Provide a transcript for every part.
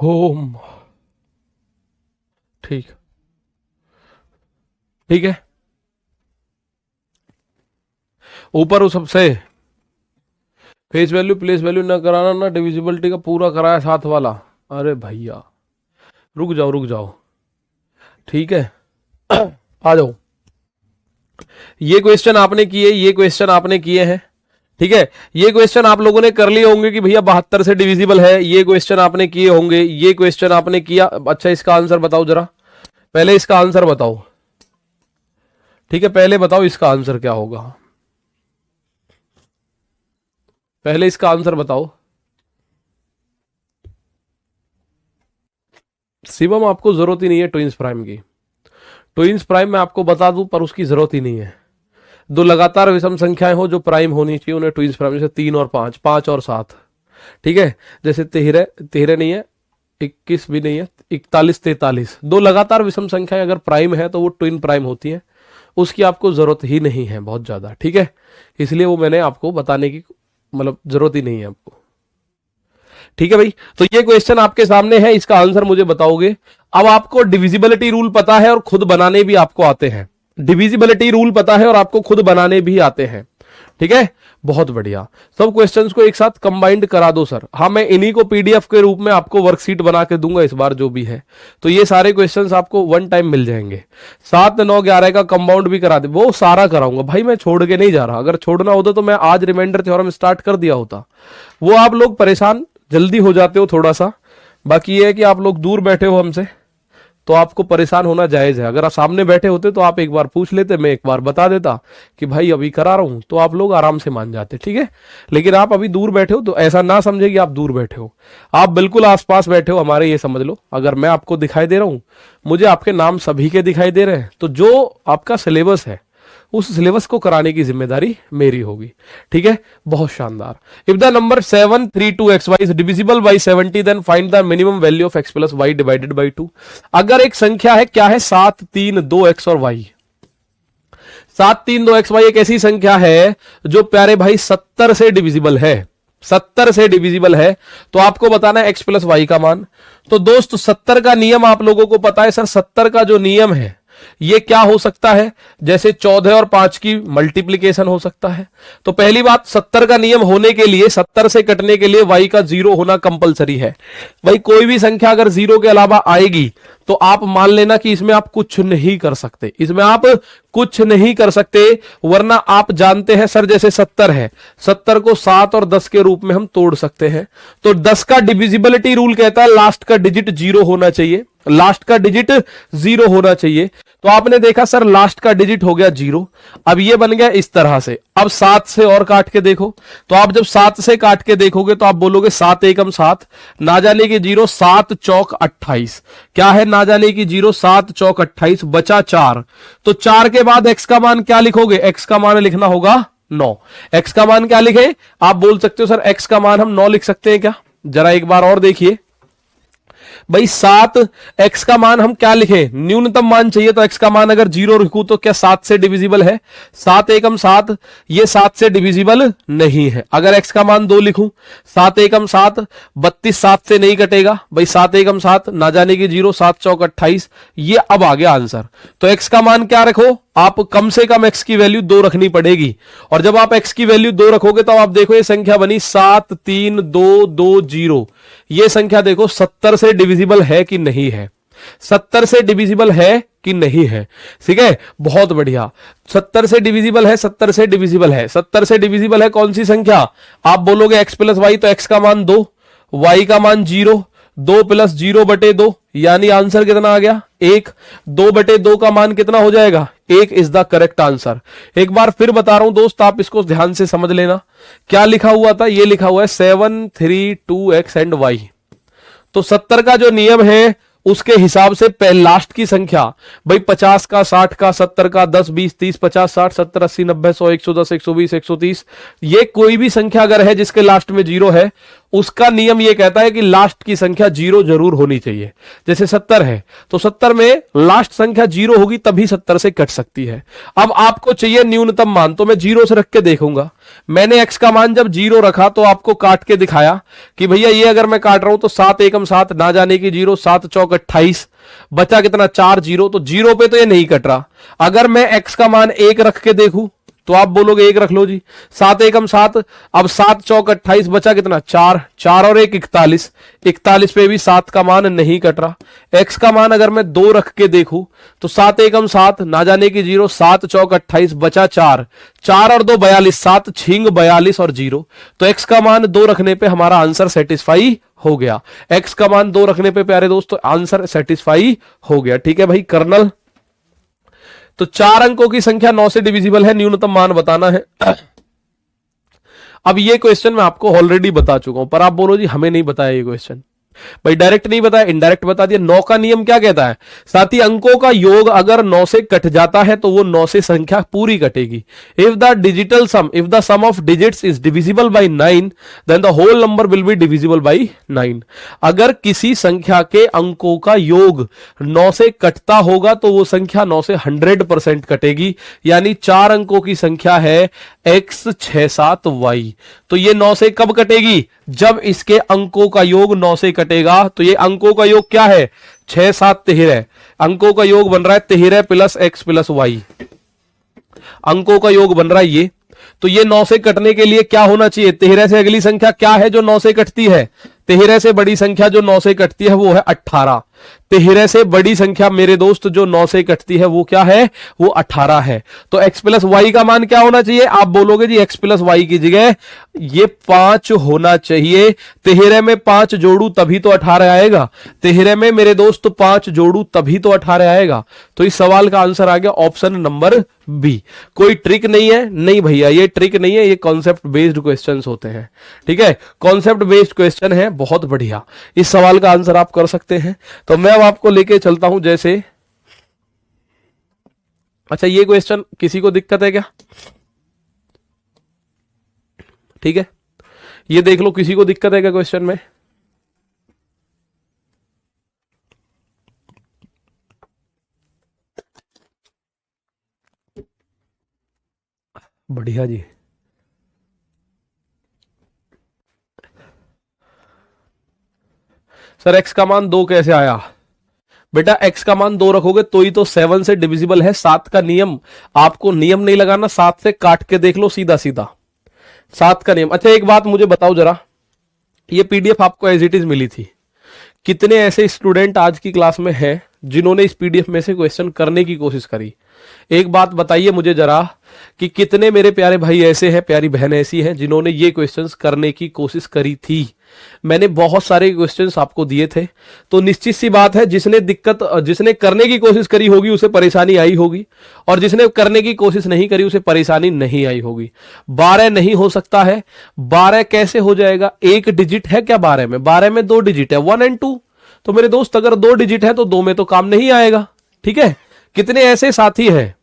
Home. ठीक ठीक है, ऊपर उस सबसे फेस वैल्यू प्लेस वैल्यू ना कराना ना, डिविजिबिलिटी का पूरा कराया साथ वाला। अरे भैया रुक जाओ रुक जाओ, ठीक है आ जाओ। ये क्वेश्चन आपने किए, ये क्वेश्चन आपने किए हैं, ठीक है। ये क्वेश्चन आप लोगों ने कर लिए होंगे कि भैया 72 से डिविजिबल है, ये क्वेश्चन आपने किए होंगे, ये क्वेश्चन आपने किया। अच्छा इसका आंसर बताओ जरा, पहले इसका आंसर बताओ, ठीक है, पहले बताओ इसका आंसर क्या होगा, पहले इसका आंसर बताओ। शिवम आपको जरूरत ही नहीं है ट्विंस प्राइम की, ट्विंस प्राइम मैं आपको बता दूं पर उसकी जरूरत ही नहीं है। दो लगातार विषम संख्याएं हो जो प्राइम होनी चाहिए उन्हें ट्विंस प्राइम, जैसे 3 और 5, 5 और 7, ठीक है। जैसे 13 13 नहीं है, 21 भी नहीं है, 41 43, दो लगातार विषम संख्याएं अगर प्राइम है तो वो ट्विन प्राइम होती है, उसकी आपको जरूरत ही नहीं है बहुत ज्यादा, ठीक है। इसलिए वो मैंने आपको बताने की मतलब जरूरत ही नहीं है आपको, ठीक है भाई। तो ये क्वेश्चन आपके सामने है, इसका आंसर मुझे बताओगे। अब आपको डिविजिबिलिटी रूल पता है और खुद बनाने भी आपको आते हैं, डिविजिबिलिटी रूल पता है और आपको खुद बनाने भी आते हैं, ठीक है, बहुत बढ़िया। सब क्वेश्चंस को एक साथ कंबाइंड करा दो सर। हाँ मैं इन्हीं को पीडीएफ के रूप में आपको वर्कशीट बना के दूंगा इस बार जो भी है, तो ये सारे क्वेश्चंस आपको वन टाइम मिल जाएंगे। 7 9 11 का कंपाउंड भी करा दे, वो सारा कराऊंगा भाई, मैं छोड़ के नहीं जा रहा। अगर छोड़ना होता तो मैं आज रिमाइंडर थ्योरम स्टार्ट कर दिया होता। वो आप लोग परेशान जल्दी हो जाते हो थोड़ा सा, बाकी ये है कि आप लोग दूर बैठे हो हमसे तो आपको परेशान होना जायज है। अगर आप सामने बैठे होते तो आप एक बार पूछ लेते, मैं एक बार बता देता कि भाई अभी करा रहा हूं, तो आप लोग आराम से मान जाते, ठीक है। लेकिन आप अभी दूर बैठे हो तो ऐसा ना समझे कि आप दूर बैठे हो, आप बिल्कुल आसपास बैठे हो हमारे, ये समझ लो। अगर मैं आपको दिखाई दे रहा हूं, मुझे आपके नाम सभी के दिखाई दे रहे हैं, तो जो आपका सिलेबस है उस सिलेबस को कराने की जिम्मेदारी मेरी होगी, ठीक है, बहुत शानदार। If the number 732xy is divisible by 70 then find the minimum value of x plus y divided by 2। अगर एक संख्या है, क्या है, 7 3 2x और y, 7 3 2xy एक ऐसी संख्या है जो प्यारे भाई 70 से डिविजिबल है, 70 से डिविजिबल है, तो आपको बताना है x प्लस वाई का मान। तो दोस्त 70 का नियम आप लोगों को पता है सर, 70 का जो नियम है ये क्या हो सकता है, जैसे 14 और 5 की मल्टीप्लीकेशन हो सकता है। तो पहली बात, 70 का नियम होने के लिए, 70 से कटने के लिए y का 0 होना कंपलसरी है। भाई कोई भी संख्या अगर 0 के अलावा आएगी तो आप मान लेना कि इसमें आप कुछ नहीं कर सकते, इसमें आप कुछ नहीं कर सकते, वरना आप जानते हैं सर जैसे 70 है, 70 को 7 और 10 के रूप में हम तोड़ सकते हैं। तो 10 का डिविजिबिलिटी रूल कहता है लास्ट का डिजिट 0 होना चाहिए, लास्ट का डिजिट 0 होना चाहिए। तो आपने देखा सर लास्ट का डिजिट हो गया 0, अब ये बन गया इस तरह से। अब 7 से और काट के देखो, तो आप जब 7 से काट के देखोगे तो आप बोलोगे 7 एकम 7, ना जाने की 0, 7 चौक 28, क्या है ना जाने की 0, 7 चौक 28, बचा 4। तो 4 के बाद x का मान क्या लिखोगे, x का मान लिखना होगा 9। x का मान क्या लिखे, आप बोल सकते हो सर x का मान हम 9 लिख सकते हैं क्या, जरा एक बार और देखिए भाई। 7 x का मान हम क्या लिखे, न्यूनतम मान चाहिए, तो x का मान अगर 0 रखूं तो क्या 7 से डिविजिबल है, 7 एकम 7, ये 7 से डिविजिबल नहीं है। अगर x का मान 2 लिखूं, 7 एकम 7, 32 7 से नहीं कटेगा भाई, 7 एकम 7, ना जाने की 0, 7 चौक 28, ये अब आ गया आंसर। तो x का मान क्या रखो, आप कम से कम x की वैल्यू 2 रखनी पड़ेगी, और जब आप x की वैल्यू 2 रखोगे तो आप देखो ये संख्या बनी 7 3 2 2 0, ये संख्या देखो 70 से डिविजिबल है कि नहीं है, 70 से डिविजिबल है कि नहीं है, ठीक है, बहुत बढ़िया। 70 से डिविजिबल है, 70 से डिविजिबल है, 70 से डिविजिबल है कौन सी संख्या, आप बोलोगे x प्लस वाई, तो x का मान 2, y का मान 0, 2 प्लस 0 बटे 2, यानी आंसर कितना आ गया 1। 2 बटे 2 का मान कितना हो जाएगा, 1 इज द करेक्ट आंसर। एक बार फिर बता रहा हूं दोस्त, आप इसको ध्यान से समझ लेना। क्या लिखा हुआ था, ये लिखा हुआ है 7 3 2x एंड y। तो 70 का जो नियम है उसके हिसाब से लास्ट की संख्या भाई 50 का 60 का 70 का 10 20 30 50 60 70 80 90 100 110 120 130, ये कोई भी संख्या अगर है जिसके लास्ट में 0 है, उसका नियम ये कहता है कि लास्ट की संख्या 0 जरूर होनी चाहिए। जैसे 70 है तो 70 में लास्ट संख्या 0 होगी तभी 70 से कट सकती है। अब आपको चाहिए न्यूनतम मान, तो मैं 0 से रख के देखूंगा, मैंने x का मान जब 0 रखा तो आपको काट के दिखाया कि भैया ये अगर मैं काट रहा हूं तो 7 एकम 7, ना जाने की 0, 7 चौक 28, बचा कितना 4 0, तो 0 पे तो ये नहीं कट रहा। अगर मैं x का मान 1 रख के देखूं तो आप बोलोगे 1 रख लो जी, 7 एकम 7, अब 7 चौक 28, बचा कितना 4, 4 और 1 41, 41 पे भी 7 का मान नहीं कट रहा। x का मान अगर मैं 2 रख के देखूं तो 7 एकम 7, ना जाने की 0, 7 चौक 28, बचा 4, 4 और 2 42, 7 छिंग 42 और 0, तो x का मान 2 रखने पे हमारा आंसर सेटिस्फाई हो गया। x का मान 2 रखने पे प्यारे दोस्तों आंसर सेटिस्फाई हो गया। ठीक है भाई कर्नल, तो 4 अंकों की संख्या 9 से डिविजिबल है, न्यूनतम मान बताना है। अब ये क्वेश्चन मैं आपको ऑलरेडी बता चुका हूं, पर आप बोलो जी हमें नहीं बताया ये क्वेश्चन। भाई डायरेक्ट नहीं बताया, इनडायरेक्ट बता दिया। 9 का नियम क्या कहता है? साथी अंकों का योग अगर 9 से कट जाता है तो वो 9 से संख्या पूरी कटेगी। If the sum of digits is divisible by 9 then the whole number will be divisible by 9। अगर किसी संख्या के अंकों का योग 9 से कटता होगा तो वो संख्या 9 से 100% कटेगी। यानी 4 अंकों की संख्या है x 6 7 y, तो ये 9 से कब कटेगी? जब इसके अंकों का योग 9 से कटेगा। तो ये अंकों का योग क्या है? 6 7 13, अंकों का योग बन रहा है 13 प्लस x प्लस y, अंकों का योग बन रहा है ये। तो ये 9 से कटने के लिए क्या होना चाहिए? 13 से अगली संख्या क्या है जो 9 से कटती है? 13 से बड़ी संख्या जो 9 से कटती है वो है 18। 13 से बड़ी संख्या मेरे दोस्त जो 9 से कटती है वो क्या है? वो 18 है। तो x प्लस वाई का मान क्या होना चाहिए? आप बोलोगे जी x प्लस वाई की जगह ये 5 होना चाहिए। 13 में 5 जोड़ू तभी तो 18 आएगा। 13 में मेरे दोस्त 5 जोड़ू तभी तो 18 आएगा। तो इस सवाल का आंसर आ गया ऑप्शन नंबर बी। कोई ट्रिक नहीं है? नहीं भैया ये ट्रिक नहीं है, ये कॉन्सेप्ट बेस्ड क्वेश्चंस होते हैं। ठीक है, कॉन्सेप्ट बेस्ड क्वेश्चन है, बहुत बढ़िया। इस सवाल का आंसर आप कर सकते हैं। तो मैं अब आपको लेके चलता हूं जैसे, अच्छा ये क्वेश्चन किसी को दिक्कत है क्या? ठीक है, ये देख लो, किसी को दिक्कत है क्या क्वेश्चन में? बढ़िया जी। सर x का मान 2 कैसे आया? बेटा x का मान 2 रखोगे तो ही तो 7 से डिविजिबल है। 7 का नियम, आपको नियम नहीं लगाना, 7 से काट के देख लो सीधा सीधा 7 का नियम। अच्छा एक बात मुझे बताओ जरा, ये पीडीएफ आपको एज इट इज मिली थी, कितने ऐसे स्टूडेंट आज की क्लास में हैं जिन्होंने इस पीडीएफ में से क्वेश्चन करने की कोशिश करी? एक बात बताइए मुझे जरा कि कितने मेरे प्यारे भाई ऐसे हैं, प्यारी बहन ऐसी हैं जिन्होंने ये क्वेश्चंस करने की कोशिश करी थी? मैंने बहुत सारे क्वेश्चंस आपको दिए थे, तो निश्चित सी बात है जिसने करने की कोशिश करी होगी उसे परेशानी आई होगी, और जिसने करने की कोशिश नहीं करी उसे परेशानी नहीं आई होगी। 12 नहीं हो सकता है। 12 कैसे हो जाएगा? एक डिजिट है क्या 12 में? 12 में 2 डिजिट है, 1 और 2। तो मेरे दोस्त अगर 2 डिजिट है तो 2 में तो काम नहीं आएगा। ठीक है, कितने ऐसे साथी हैं?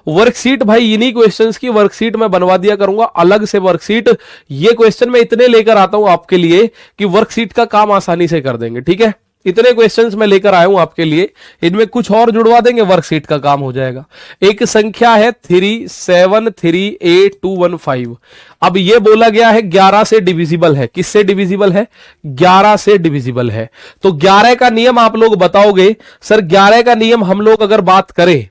वर्कशीट भाई इन्हीं क्वेश्चंस की वर्कशीट मैं बनवा दिया करूंगा, अलग से वर्कशीट। ये क्वेश्चन मैं इतने लेकर आता हूं आपके लिए कि वर्कशीट का काम आसानी से कर देंगे। ठीक है, इतने क्वेश्चंस मैं लेकर आया हूं आपके लिए, इनमें कुछ और जुड़वा देंगे, वर्कशीट का काम हो जाएगा। एक संख्या है 373815। अब ये बोला गया है 11 से डिविजिबल है। किससे डिविजिबल है? 11 से डिविजिबल है। तो 11 का नियम आप लोग बताओगे? सर 11 का नियम हम लोग अगर बात करें,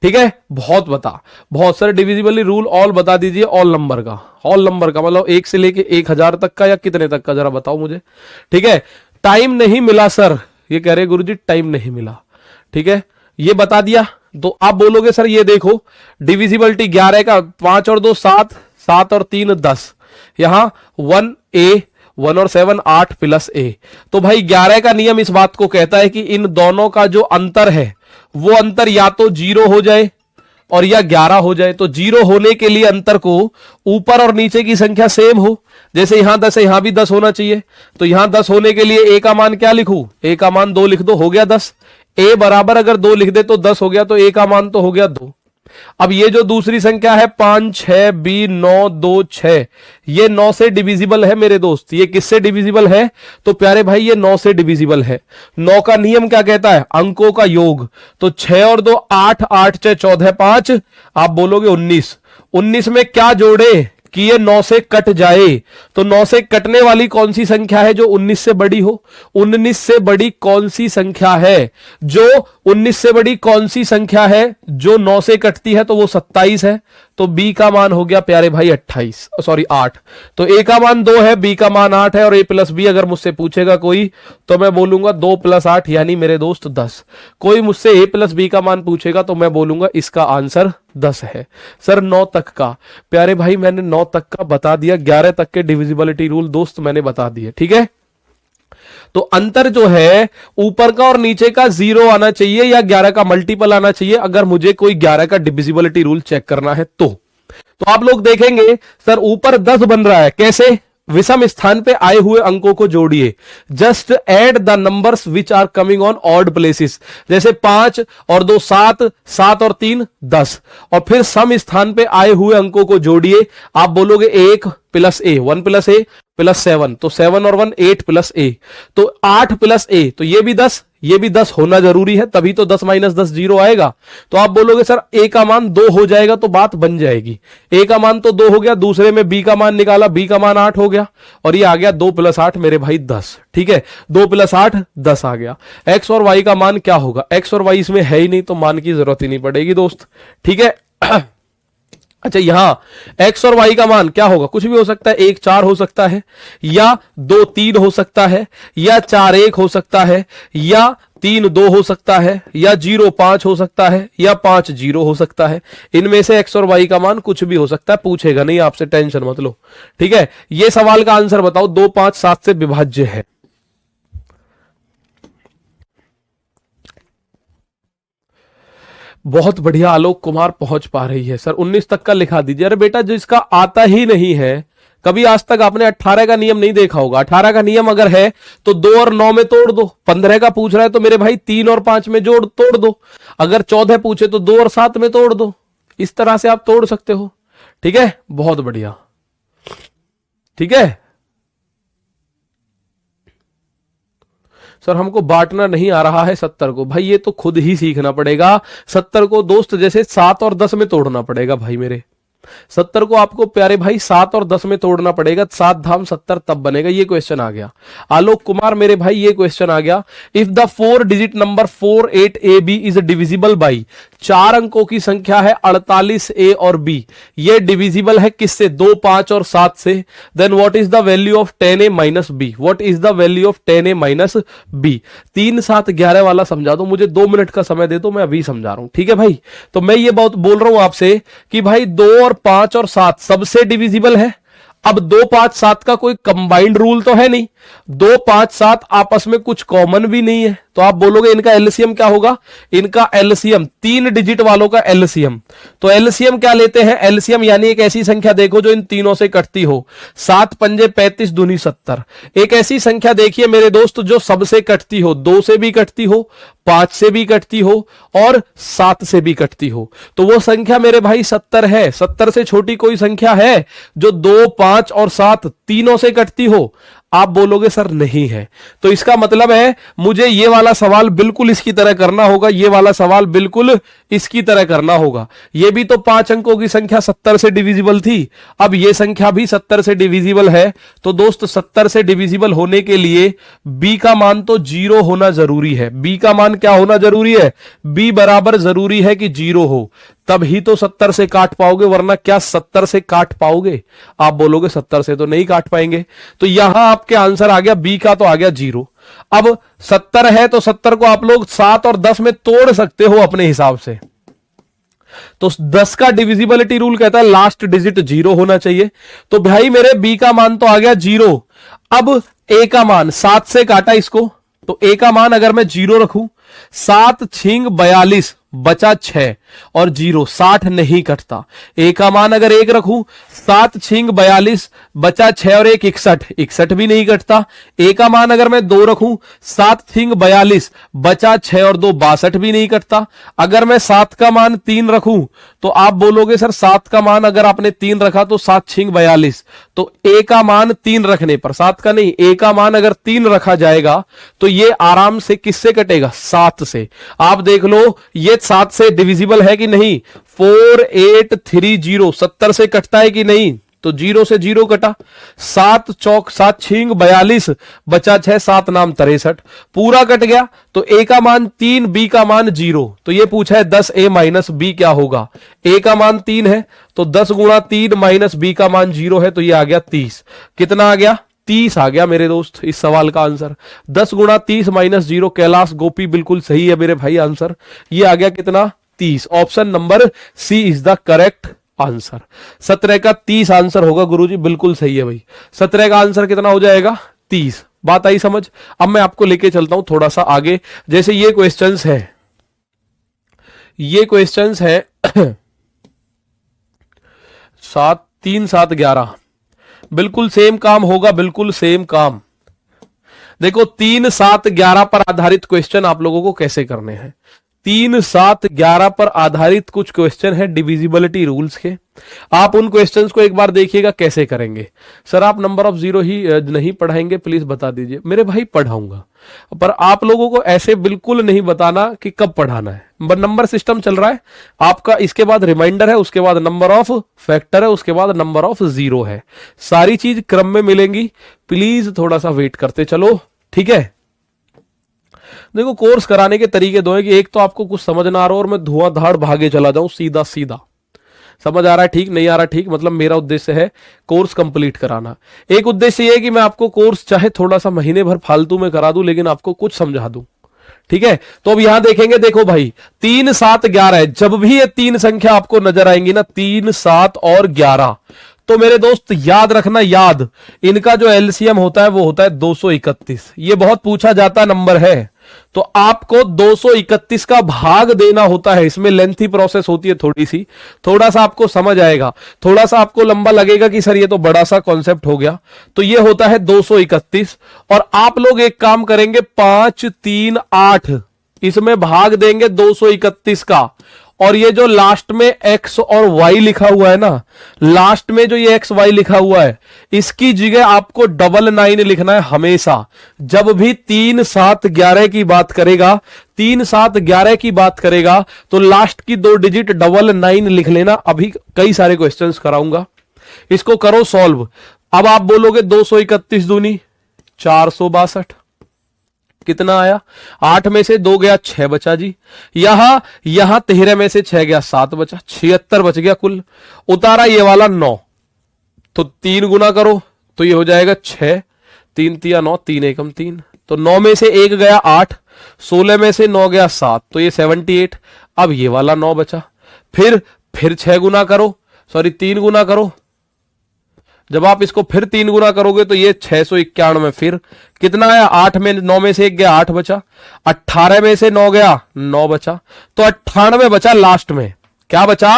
ठीक है, बहुत सारे डिविजिबल रूल ऑल बता दीजिए। ऑल नंबर का मतलब 1 से लेके 1000 तक का, या कितने तक का जरा बताओ मुझे। ठीक है, टाइम नहीं मिला सर, ये कह रहे गुरुजी टाइम नहीं मिला। ठीक है, ये बता दिया। तो आप बोलोगे सर ये देखो डिविजिबिलिटी 11 का, 5 और 2 7, 7 और 3 10, यहां 1 और 7 8 प्लस a। तो भाई 11 का नियम इस बात को कहता है कि इन दोनों का जो अंतर है वो अंतर या तो 0 हो जाए और या 11 हो जाए। तो 0 होने के लिए अंतर को ऊपर और नीचे की संख्या सेम हो, जैसे यहां 10 है यहां भी 10 होना चाहिए। तो यहां 10 होने के लिए a का मान क्या लिखूं? a का मान 2 लिख दो, हो गया 10। a बराबर अगर 2 लिख दे तो 10 हो गया, तो a का मान तो हो गया 2। अब ये जो दूसरी संख्या है 5 6 b 9 2 6, ये 9 से डिविजिबल है मेरे दोस्त। ये किससे डिविजिबल है? तो प्यारे भाई ये 9 से डिविजिबल है। 9 का नियम क्या कहता है? अंकों का योग। तो 6 और 2 8, 8 6 14 5, आप बोलोगे 19। 19 में क्या जोड़े? कि ये 9 से कट जाए, तो 9 से कटने वाली कौन सी संख्या है जो 19 से बड़ी हो? 19 से बड़ी कौन सी संख्या है जो 19 से बड़ी कौन सी संख्या है जो 9 से कटती है? तो वो 27 है। तो बी का मान हो गया प्यारे भाई 8। तो ए का मान 2 है, बी का मान 8 है, और ए प्लस बी अगर मुझसे पूछेगा कोई तो मैं बोलूंगा 2 + 8 यानी मेरे दोस्त 10। कोई मुझसे ए प्लस बी का मान पूछेगा तो मैं बोलूंगा इसका आंसर 10 है। सर 9 तक का, प्यारे भाई मैंने 9 तक का बता दिया, 11 तक के डिविजिबिलिटी रूल दोस्त मैंने बता दिए, ठीक है। तो अंतर जो है ऊपर का और नीचे का 0 आना चाहिए या 11 का मल्टीपल आना चाहिए अगर मुझे कोई 11 का डिविजिबिलिटी रूल चेक करना है तो आप लोग देखेंगे सर ऊपर 10 बन रहा है, कैसे? विषम स्थान पे आए हुए अंकों को जोड़िए, just add the numbers which are coming on odd places. जैसे 5 और 2 7, 7 और 3 10, और फिर सम स्थान पे आए हुए अंकों को जोड़िए। आप बोलोगे 1 + a, 1 + a + 7, तो 7 और 1 8 + a, तो 8 + a, तो ये भी 10 होना जरूरी है, तभी तो 10 - 10 0 आएगा। तो आप बोलोगे सर a का मान 2 हो जाएगा तो बात बन जाएगी। a का मान तो 2 हो गया, दूसरे में b का मान निकाला, b का मान 8 हो गया, और ये आ गया 2 + 8 मेरे भाई 10, ठीक है। 2 + 8 10 आ गया। x और y का मान क्या होगा? x और y इसमें है ही नहीं तो मान की जरूरत ही नहीं पड़ेगी दोस्त, ठीक है। अच्छा यहां x और y का मान क्या होगा? कुछ भी हो सकता है, 1 4 हो सकता है, या 2 3 हो सकता है, या 4 1 हो सकता है, या 3 2 हो सकता है, या 0 5 हो सकता है, या 5 0 हो सकता है। इनमें से x और y का मान कुछ भी हो सकता है, पूछेगा नहीं आपसे, टेंशन मत लो, ठीक है। ये सवाल का आंसर बताओ, 2 5 7 से विभाज्य है। बहुत बढ़िया आलोक कुमार पहुंच पा रही है। सर 19 तक का लिखा दीजिए। अरे बेटा जिसका आता ही नहीं है, कभी आज तक आपने 18 का नियम नहीं देखा होगा। 18 का नियम अगर है तो 2 और 9 में तोड़ दो। 15 का पूछ रहा है तो मेरे भाई 3 और 5 में तोड़ दो। अगर 14 पूछे तो 2 और 7 में तोड़ दो। इस तरह से आप तोड़ सकते हो, ठीक है। बहुत बढ़िया, ठीक है। सर हमको बांटना नहीं आ रहा है 70 को। भाई ये तो खुद ही सीखना पड़ेगा। 70 को दोस्त जैसे 7 और 10 में तोड़ना पड़ेगा भाई मेरे। 70 को आपको प्यारे भाई 7 और 10 में तोड़ना पड़ेगा। 7 धाम 70 तब बनेगा। ये क्वेश्चन आ गया आलोक कुमार मेरे भाई, ये क्वेश्चन आ गया। If the 4 digit number 48AB is divisible by, 4 अंकों की संख्या है 48A और B, ये डिविजिबल है किससे? 2 5 और 7 से। Then what is the value of 10A minus B? What is the value of 10A minus B? 3 7 11 वाला समझा दो मुझे, 2 मिनट का समय दे दो, मैं अभी समझा रहा हूं, ठीक है भाई। तो मैं ये बात बोल रहा हूं आपसे कि भाई 2 और 5 और 7 सबसे डिविजिबल है। अब 2 5 7 का कोई कंबाइंड रूल तो है नहीं, 2 5 7 आपस में कुछ कॉमन भी नहीं है, तो आप बोलोगे इनका एलसीएम क्या होगा? इनका एलसीएम 3 डिजिट वालों का एलसीएम। तो एलसीएम क्या लेते हैं? एलसीएम यानी एक ऐसी संख्या देखो जो इन तीनों से कटती हो। 7 पंजे 35 दूनी 70। एक ऐसी संख्या देखिए मेरे दोस्त जो सबसे कटती हो, 2 से भी कटती हो, 5 से भी कटती हो और 7 से भी कटती हो। तो वो संख्या मेरे भाई 70 है। 70 से छोटी कोई संख्या है जो 2 5 और 7 तीनों से कटती हो? आप बोलोगे सर नहीं है। तो इसका मतलब है मुझे ये वाला सवाल बिल्कुल इसकी तरह करना होगा, ये वाला सवाल बिल्कुल इसकी तरह करना होगा। ये भी तो 5 अंकों की संख्या 70 से डिविजिबल थी, अब ये संख्या भी 70 से डिविजिबल है। तो दोस्त 70 से डिविजिबल होने के लिए b का मान तो 0 होना जरूरी है। b का मान क्या होना जरूरी है? b बराबर जरूरी है कि 0 हो, तब ही तो 70 से काट पाओगे, वरना क्या 70 से काट पाओगे? आप बोलोगे 70 से तो नहीं काट पाएंगे। तो यहां आपके आंसर आ गया b का, तो आ गया 0। अब 70 है तो 70 को आप लोग 7 और 10 में तोड़ सकते हो अपने हिसाब से। तो 10 का डिविजिबिलिटी रूल कहता है लास्ट डिजिट 0 होना चाहिए। तो भाई मेरे b का मान तो आ गया 0। अब a का मान 7 से काटा इसको, तो a का मान अगर मैं 0 रखूं, 7 छिंग 42 बचा 6 और 0, 60 नहीं कटता। a का मान अगर 1 रखूं, 7 छिंग 42 बचा 6 और 1 61, 61 भी नहीं कटता। a का मान अगर मैं 2 रखूं, 7 छिंग 42 बचा 6 और 2 62 भी नहीं कटता। अगर मैं 7 का मान 3 रखूं तो आप बोलोगे सर 7 का मान अगर आपने 3 रखा तो 7 छिंग 42, तो a का मान 3 रखने पर, 7 का नहीं, a का मान अगर 3 रखा जाएगा तो ये आराम से किससे कटेगा? 7 से। आप देख लो ये 7 से डिविजिबल है कि नहीं? 4830 70 से कटता है कि नहीं? तो 0 से 0 कटा, 7 चौक 7 छिंग 42, बचा 6, 7 नाम 63, पूरा कट गया। तो a का मान 3, b का मान 0। तो ये पूछा है 10a माइनस b क्या होगा। a का मान 3 है तो 10 गुणा 3 माइनस b का मान 0 है, तो ये आ गया 30। कितना आ गया? 30 आ गया मेरे दोस्त इस सवाल का आंसर। 10 गुणा 30 माइनस 0, कैलाश गोपी बिल्कुल सही है मेरे भाई आंसर। ये आ गया कितना? 30। Option number C is the correct answer. 17 का 30 आंसर होगा गुरुजी, बिल्कुल सही है भाई। 17 का आंसर कितना हो जाएगा? 30। बात आई समझ? अब मैं आपको लेके चलता हूं थोड़ा सा आगे। जैसे ये क्वेश्चंस है, ये क्वेश्चंस है 7 3 7 11, बिल्कुल सेम काम होगा, बिल्कुल सेम काम। देखो 3 7 11 पर आधारित क्वेश्चन आप लोगों को कैसे करने हैं। 3 7 11 पर आधारित कुछ क्वेश्चन है डिविजिबिलिटी रूल्स के। आप उन क्वेश्चंस को एक बार देखिएगा कैसे करेंगे। सर आप नंबर ऑफ जीरो ही नहीं पढ़ाएंगे, प्लीज बता दीजिए। मेरे भाई पढ़ाऊंगा, पर आप लोगों को ऐसे बिल्कुल नहीं बताना कि कब पढ़ाना है। नंबर सिस्टम चल रहा है आपका, इसके बाद रिमाइंडर है, उसके बाद नंबर ऑफ फैक्टर है, उसके बाद नंबर ऑफ जीरो है। सारी चीज क्रम में मिलेंगी, प्लीज थोड़ा सा वेट करते चलो, ठीक है। देखो कोर्स कराने के तरीके दो है कि एक तो आपको कुछ समझ ना आ रहा और मैं धुआंधार भागे चला जाऊं सीधा सीधा। समझ आ रहा है ठीक, नहीं आ रहा ठीक, मतलब मेरा उद्देश्य है कोर्स कंप्लीट कराना। एक उद्देश्य ये है कि मैं आपको कोर्स चाहे थोड़ा सा महीने भर फालतू में करा दूं, लेकिन आपको कुछ समझा दूं, ठीक है। तो अब यहां देखेंगे, देखो भाई 3 7 11 है। जब भी ये 3 संख्या आपको नजर आएंगी ना, 3 7 और 11, तो मेरे दोस्त याद रखना, याद इनका जो एलसीएम होता है वो होता है 231। ये बहुत पूछा जाता नंबर है, तो आपको 231 का भाग देना होता है। इसमें लेंथी प्रोसेस होती है थोड़ी सी, थोड़ा सा आपको समझ आएगा, थोड़ा सा आपको लंबा लगेगा कि सर ये तो बड़ा सा कॉन्सेप्ट हो गया। तो ये होता है 231, और आप लोग एक काम करेंगे 5 3 8, इसमें भाग देंगे 231 का। और ये जो लास्ट में x और y लिखा हुआ है ना, लास्ट में जो ये x y लिखा हुआ है, इसकी जगह आपको 99 लिखना है हमेशा। जब भी 3 7 11 की बात करेगा, 3 7 11 की बात करेगा, तो लास्ट की 2 डिजिट 99 लिख लेना। अभी कई सारे क्वेश्चंस कराऊंगा, इसको करो सॉल्व। अब आप बोलोगे 231 दूनी 462, कितना आया? 8 में से 2 गया 6 बचा जी। यहां 13 में से 6 गया 7 बचा, 76 बच गया कुल। उतारा ये वाला 9, तो 3 गुना करो तो ये हो जाएगा 6, 3 तिया 9, 3 एकम 3, तो 9 में से 1 गया 8, 16 में से 9 गया 7, तो ये 78। अब ये वाला 9 बचा, फिर 6 गुना करो, सॉरी 3 गुना करो। जब आप इसको फिर 3 गुना करोगे तो ये 691। फिर कितना आया? 8 में 9 में से 1 गया 8 बचा, 18 में से 9 गया 9 बचा, तो 98 बचा लास्ट में। क्या बचा?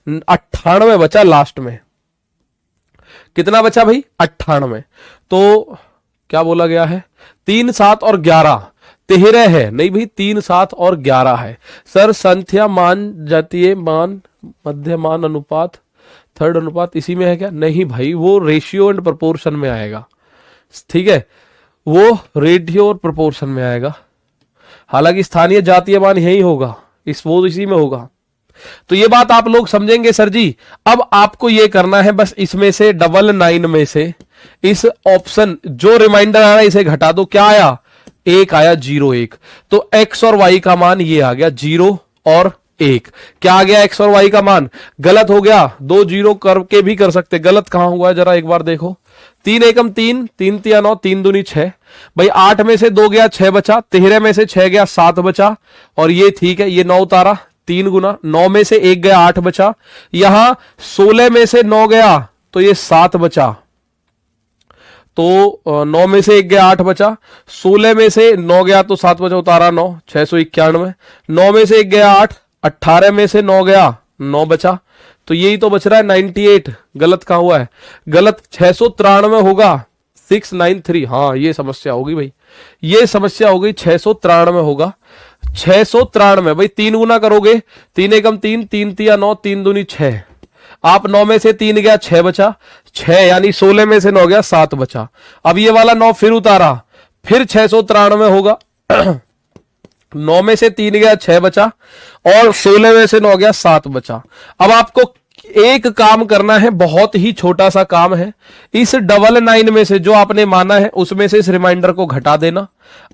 98 बचा लास्ट में। कितना बचा भाई? 98। तो क्या बोला गया है? 3 7 और 11 13 है, नहीं भाई 3 7 और 11 है। सर संख्या मान जातीय मान मध्य मान अनुपात थर्ड अनुपात इसी में है क्या? नहीं भाई, वो रेशियो एंड प्रोपोर्शन में आएगा, ठीक है, वो रेशियो और प्रोपोर्शन में आएगा। हालांकि स्थानीय जातीय मान यही होगा, वो इसी में होगा। तो ये बात आप लोग समझेंगे सर जी। अब आपको ये करना है बस, इसमें से 99 में से इस ऑप्शन जो रिमाइंडर आ रहा है इसे घटा दो। क्या आया? 1 आया, 0 1। तो x और y का मान ये आ गया 0 और 1। क्या आ गया? x और y का मान। गलत हो गया, 2 0 करके भी कर सकते, गलत कहां हुआ है जरा एक बार देखो। 3 एकम 3, 3 तिया 9, 3 दूनी 6 भाई। 8 में से 2 गया 6 बचा, 13 में से 6 गया 7 बचा, और ये ठीक है, ये 9 उतारा 3 गुना, 9 में से 1 गया 8 बचा, यहां 16 में से 9 गया तो ये 7 बचा, तो 9 में से 1 गया 8 बचा, 16 में से 9 गया तो 7 बचा, उतारा 9, 691। 9 में से 1 गया 8, 18 में से 9 गया 9 बचा, तो यही तो बच रहा है 98। गलत कहां हुआ है? गलत 693 होगा, 693। हाँ ये समस्या होगी भाई, ये समस्या हो गई, 693 होगा, 693 भाई। 3 गुना करोगे, 3 एकम 3, 3 तिया 9, 3 दूनी 6। आप 9 में से 3 गया 6 बचा, 6 यानी 16 में से 9 गया 7 बचा। अब ये वाला 9 फिर उतारा, फिर 693 होगा। 9 में से 3 गया 6 बचा, और 16 में से 9 गया 7 बचा। अब आपको एक काम करना है, बहुत ही छोटा सा काम है। इस 99 में से जो आपने माना है उसमें से इस रिमाइंडर को घटा देना।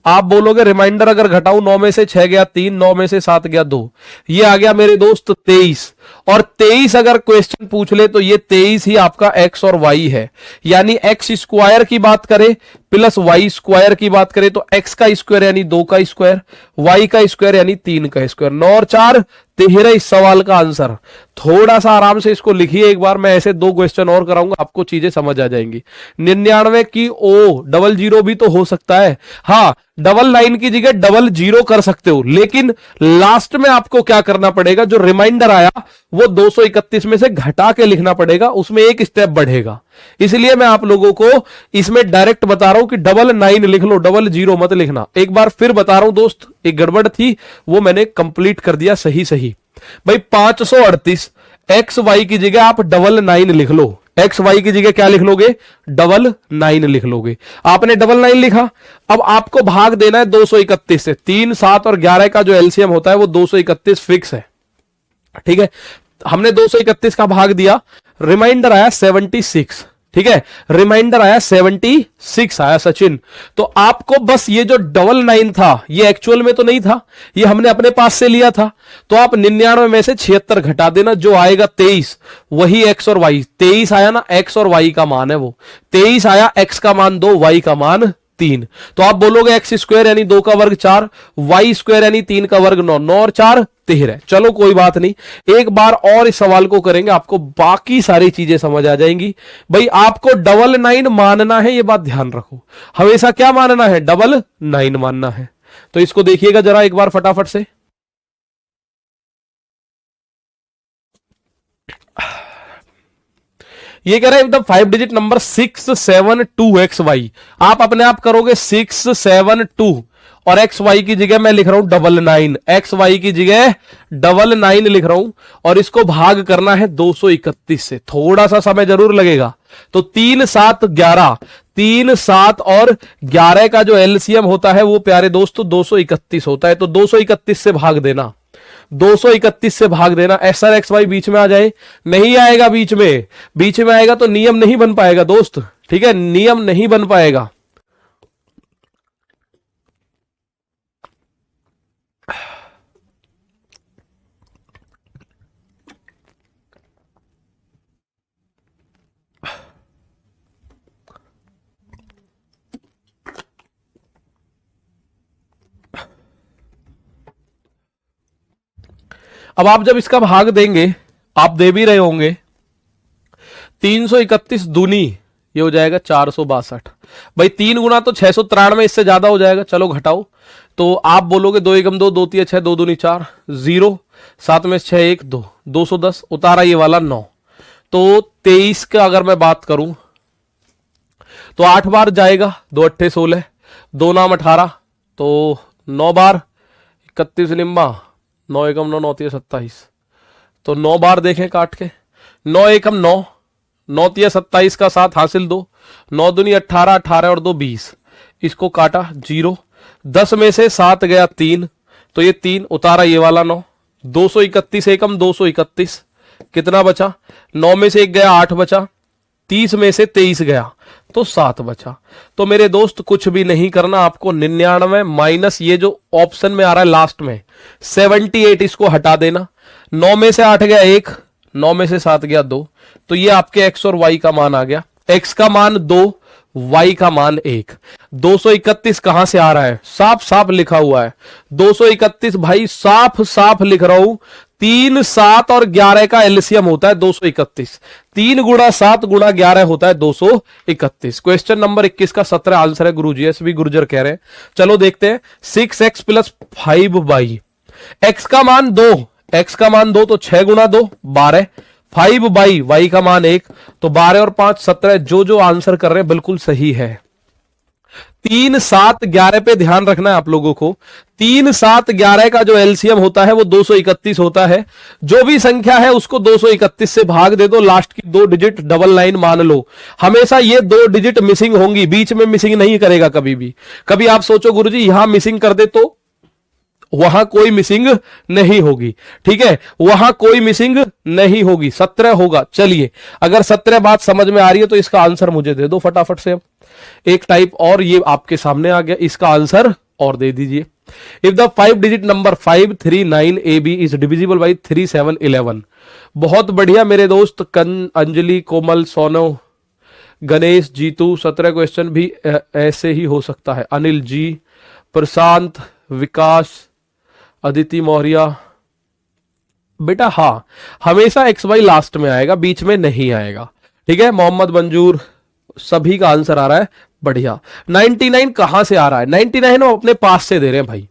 आप बोलोगे रिमाइंडर अगर घटाऊं, 9 में से 6 गया 3, 9 में से 7 गया 2, ये आ गया मेरे दोस्त 23। और 23 अगर क्वेश्चन पूछ ले तो ये 23 ही आपका एक्स और वाई है। यानी एक्स स्क्वायर की बात करें प्लस वाई स्क्वायर की बात करें तो एक्स का स्क्वायर यानी 2 का स्क्वायर, वाई का स्क्वायर यानी 3 का स्क्वायर। 9 और 4 13 इस सवाल का आंसर। थोड़ा सा आराम से इसको लिखिए एक बार, मैं ऐसे 2 क्वेश्चन और कराऊंगा, आपको चीजें समझ आ जाएंगी। 99 की ओ 00 भी तो हो सकता है। हाँ, 99 की जगह 00 कर सकते हो, लेकिन लास्ट में आपको क्या करना पड़ेगा, जो रिमाइंडर आया वो 231 में से घटा के लिखना पड़ेगा, उसमें एक स्टेप बढ़ेगा। इसलिए मैं आप लोगों को इसमें डायरेक्ट बता रहा हूं कि 99 लिख लो, 00 मत लिखना। एक बार फिर बता रहा हूं दोस्त, एक गड़बड़ थी वो मैंने कंप्लीट कर दिया सही सही। भाई 538 एक्स वाई की जगह आप 99 लिख लो। एक्स वाई की जगह क्या लिख लोगे, 99 लिख लोगे। आपने 99 लिखा, अब आपको भाग देना है 231 से। 3, 7 और 11 का जो एलसीएम होता है वो 231 फिक्स है, ठीक है। हमने 231 का भाग दिया, रिमाइंडर आया 76, ठीक है, रिमाइंडर आया 76 आया सचिन। तो आपको बस ये जो 99 था ये एक्चुअल में तो नहीं था, ये हमने अपने पास से लिया था, तो आप 99 में से 76 घटा देना, जो आएगा 23, वही एक्स और वाई। 23 आया ना, एक्स और वाई का मान है वो 23 आया, एक्स का मान 2, वाई का मान 3। तो आप बोलोगे एक्स स्क्वायर यानी 2 का वर्ग 4, वाई स्क्वायर यानी 3 का वर्ग 9, 9 और 4 13। चलो कोई बात नहीं, एक बार और इस सवाल को करेंगे, आपको बाकी सारी चीजें समझ आ जाएंगी। भाई आपको 99 मानना है, ये बात ध्यान रखो, हमेशा क्या मानना है, 99 मानना है। तो इसको देखिएगा जरा एक बार फटाफट से। ये कह रहे हैं एकदम 5 डिजिट नंबर 672XY। आप अपने आप करोगे 672 और एक्स वाई की जगह मैं लिख रहा हूं 99, एक्स वाई की जगह 99 लिख रहा हूं, और इसको भाग करना है 231 से। थोड़ा सा समय जरूर लगेगा। तो 3, 7, 11, 3, 7 और 11 का जो एलसीएम होता है वो प्यारे दोस्तों 231 होता है। तो 231 से भाग देना, 231 से भाग देना। सर एक्स वाई बीच में आ जाए, नहीं आएगा बीच में, बीच में आएगा तो नियम नहीं बन पाएगा दोस्त, ठीक है, नियम नहीं बन पाएगा। अब आप जब इसका भाग देंगे, आप दे भी रहे होंगे, 331 दूनी ये हो जाएगा 462। भाई 3 गुना तो 693, इससे ज्यादा हो जाएगा। चलो घटाओ, तो आप बोलोगे 2 एकम 2, 2 3 6, 2 दूनी 4, 0, 7 में 6 1 2, 210 उतारा ये वाला 9। तो 23 का अगर मैं बात करूं तो 8 बार जाएगा, 2 8 16, 2 नाम 18, तो 9 बार 31 निम्बा, 9 एकम 9, 9 3 27, तो 9 बार देखें काट के, 9 एकम 9, 9 3 27 का 7 हासिल 2, 9 दूनी 18, 18 और 2 20, इसको काटा 0, 10 में से 7 गया 3, तो ये 3 उतारा ये वाला 9, 231 एकम 231, कितना बचा, 9 में से 1 गया 8 बचा, 30 में से 23 गया तो 7 बचा। तो मेरे दोस्त कुछ भी नहीं करना, आपको 99 माइनस ये जो ऑप्शन में आ रहा है लास्ट में 78, इसको हटा देना। 9 में से 8 गया 1, 9 में से 7 गया 2, तो ये आपके एक्स और वाई का मान आ गया। एक्स का मान 2, वाई का मान 1। 231 कहां से आ रहा है, साफ साफ लिखा हुआ है 231, भाई साफ साफ लिख रहा हूं, 3, 7 और 11 का एलसीएम होता है 231। 3 गुणा 7 गुणा 11 होता है 231। क्वेश्चन नंबर 21 का 17 आंसर है गुरुजी, एस वी गुर्जर कह रहे हैं। चलो देखते हैं, 6x प्लस 5y, x का मान 2, x का मान 2 तो 6 गुणा 2 12, 5y, y का मान 1, तो 12 और 5 17। जो जो आंसर कर रहे हैं बिल्कुल सही है। 3, 7, 11 पे ध्यान रखना है आप लोगों को। 3, 7, 11 का जो एलसीएम होता है वो 231 होता है। जो भी संख्या है उसको 231 से भाग दे दो, लास्ट की 2 डिजिट डबल लाइन मान लो। हमेशा ये 2 डिजिट मिसिंग होंगी, बीच में मिसिंग नहीं करेगा कभी भी। कभी आप सोचो गुरुजी यहां मिसिंग कर दे तो वहां कोई मिसिंग नहीं होगी, ठीक है, वहां कोई मिसिंग नहीं होगी, 17 होगा। चलिए, अगर 17 बात समझ में आ रही है तो इसका आंसर मुझे दे दो फटाफट से। अब एक टाइप और ये आपके सामने आ गया, इसका आंसर और दे दीजिए। If the 5 digit number 539 AB is divisible by 3711। बहुत बढ़िया मेरे दोस्त अंजलि, कोमल, सोनो, गणेश, जीतू, 17 क्वेश्चन भी ऐसे ही हो सकता है। अनिल जी, प्रशांत, विकास, अदिति मौर्य, बेटा हाँ, हमेशा एक्स वाई लास्ट में आएगा, बीच में नहीं आएगा, ठीक है। मोहम्मद मंजूर, सभी का आंसर आ रहा है, बढ़िया। 99 कहां से आ रहा है? 99 हम अपने पास से दे रहे हैं भाई,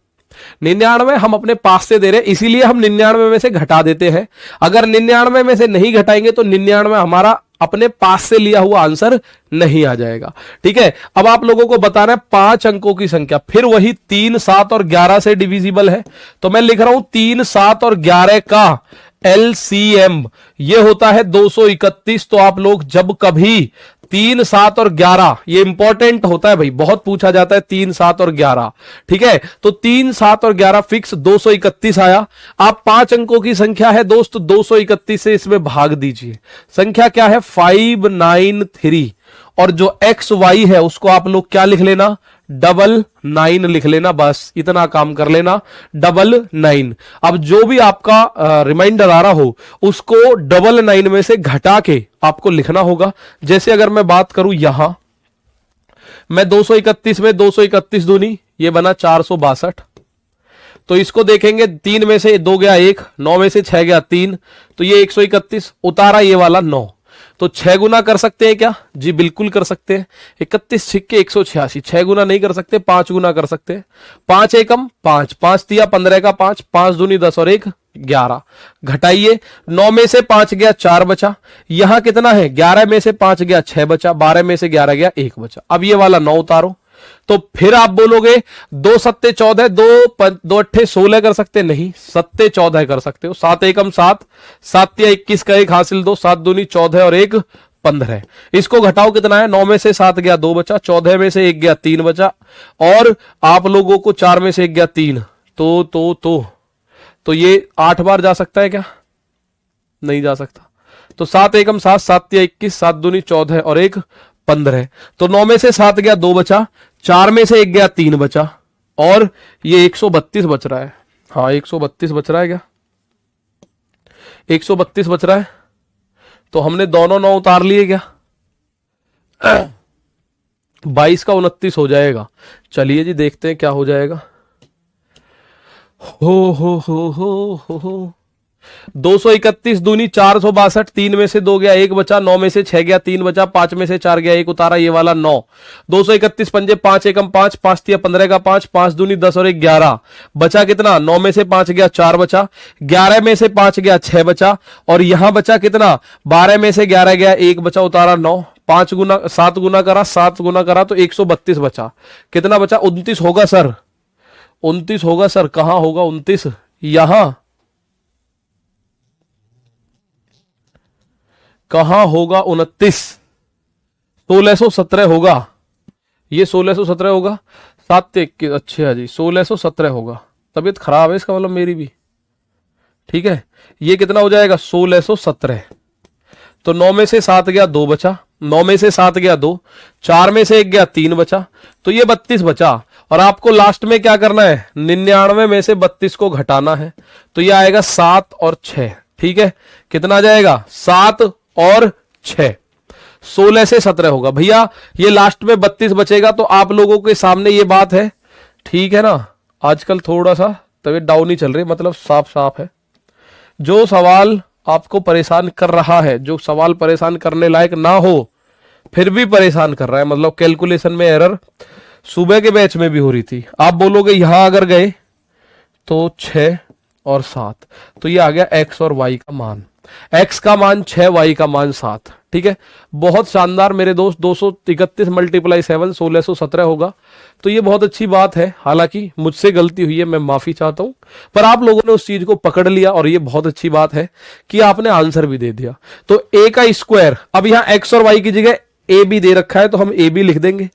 99 हम अपने पास से दे रहे हैं, इसीलिए हम 99 में से घटा देते हैं। अगर 99 में से नहीं घटाएंगे तो 99 हमारा अपने पास से लिया हुआ आंसर नहीं आ जाएगा, ठीक है। अब आप लोगों को बताना है 5 अंकों की संख्या, फिर वही 3, 7 और 11 से डिविजिबल है, तो मैं लिख रहा हूं 3, 7 और 11 का LCM ये होता है 231। तो आप लोग जब कभी 3, 7 और 11, ये इंपॉर्टेंट होता है भाई, बहुत पूछा जाता है 3, 7 और 11, ठीक है। तो 3, 7 और 11 फिक्स 231 आया। आप 5 अंकों की संख्या है दोस्त, 231 से इसमें भाग दीजिए। संख्या क्या है? 593। और जो XY है उसको आप लोग क्या लिख लेना? 99 लिख लेना, बस इतना काम कर लेना, 99। अब जो भी आपका रिमाइंडर आ रहा हो उसको 99 में से घटा के आपको लिखना होगा। जैसे अगर मैं बात करूं यहां, मैं 231 में 231 दूनी, ये बना 462। तो इसको देखेंगे, 3 में से 2 गया 1, 9 में से 6 गया 3, तो ये 131 उतारा, ये वाला 9। तो 6 गुना कर सकते हैं क्या? जी बिल्कुल कर सकते हैं। 31 छिक्के 186, 6 गुना नहीं कर सकते, 5 गुना कर सकते हैं। 5 एकम 5, 5 दिया 15 का 5, 5 दूनी 10 और 1 11। घटाइए, 9 में से 5 गया 4 बचा, यहां कितना है? 11 में से 5 गया 6 बचा, 12 में से 11 गया 1 बचा। अब ये वाला 9 उतारो, तो फिर आप बोलोगे 2 सत्ते 14, 2 अट्ठे 16 कर सकते? नहीं, सत्ते 14 कर सकते हो। 7 एकम 7, 7 या 21 का 1 हासिल 2, 7 दूनी 14 और 1 15। इसको घटाओ, कितना है? 9 में से 7 गया 2 बचा, 14 में से 1 गया 3 बचा, और आप लोगों को 4 में से 1 गया 3। तो ये 8 बार जा सकता है क्या? नहीं जा सकता। तो 7 एकम 7, 7 या 21, 7 दूनी 14 और 1 15। तो 9 में से 7 गया 2 बचा, 4 में से 1 गया 3 बचा, और ये 132 बच रहा है। हाँ 132 बच रहा है क्या? 132 बच रहा है। तो हमने दोनों 9 उतार लिए क्या? 22 का 29 हो जाएगा। चलिए जी देखते हैं क्या हो जाएगा। हो 231 दूनी 462, 3 में से 2 गया 1 बचा, 9 में से 6 गया 3 बचा, 5 में से 4 गया 1 उतारा, ये वाला 9। 231 पंजे 5 एकम 5, 5 तिया 15 का 5, 5 दूनी 10 और 1 11। बचा कितना? 9 में से 5 गया 4 बचा, 11 में से 5 गया 6 बचा, और यहां बचा कितना? 12 में से 11 गया 1 बचा, उतारा 9। 5 गुना 7 गुना करा, 7 गुना करा तो 132 बचा। कितना बचा? 29 होगा सर, 29 होगा सर। कहां होगा 29? यहां कहां होगा 29? 1617 होगा, ये 1617 होगा। 7 21, अच्छा जी 1617 होगा। तबीयत खराब है इसका मतलब मेरी भी, ठीक है। ये कितना हो जाएगा? 1617। तो 9 में से 7 गया 2 बचा, 9 में से 7 गया 2, 4 में से 1 गया 3 बचा, तो ये 32 बचा। और आपको लास्ट में क्या करना है? 99 में से 32 को घटाना है, तो ये आएगा 7 और 6, ठीक है। कितना आ जाएगा? 7 और 6, 16 से 17 होगा भैया। ये लास्ट में 32 बचेगा, तो आप लोगों के सामने ये बात है, ठीक है ना। आजकल थोड़ा सा तबीयत डाउन ही चल रही, मतलब साफ साफ है। जो सवाल आपको परेशान कर रहा है, जो सवाल परेशान करने लायक ना हो फिर भी परेशान कर रहा है, मतलब कैलकुलेशन में एरर सुबह के बैच में भी हो रही थी। आप बोलोगे यहां अगर गए तो 6 और 7, तो ये आ गया x और y का मान। x का मान 6, y का मान 7, ठीक है। बहुत शानदार मेरे दोस्त। 231 मल्टीप्लाई 7 1617 होगा, तो ये बहुत अच्छी बात है। हालांकि मुझसे गलती हुई है, मैं माफी चाहता हूं, पर आप लोगों ने उस चीज को पकड़ लिया, और ये बहुत अच्छी बात है कि आपने आंसर भी दे दिया। तो a का स्क्वायर, अब यहां x और y की जगह a भी दे रखा है तो हम a भी लिख देंगे।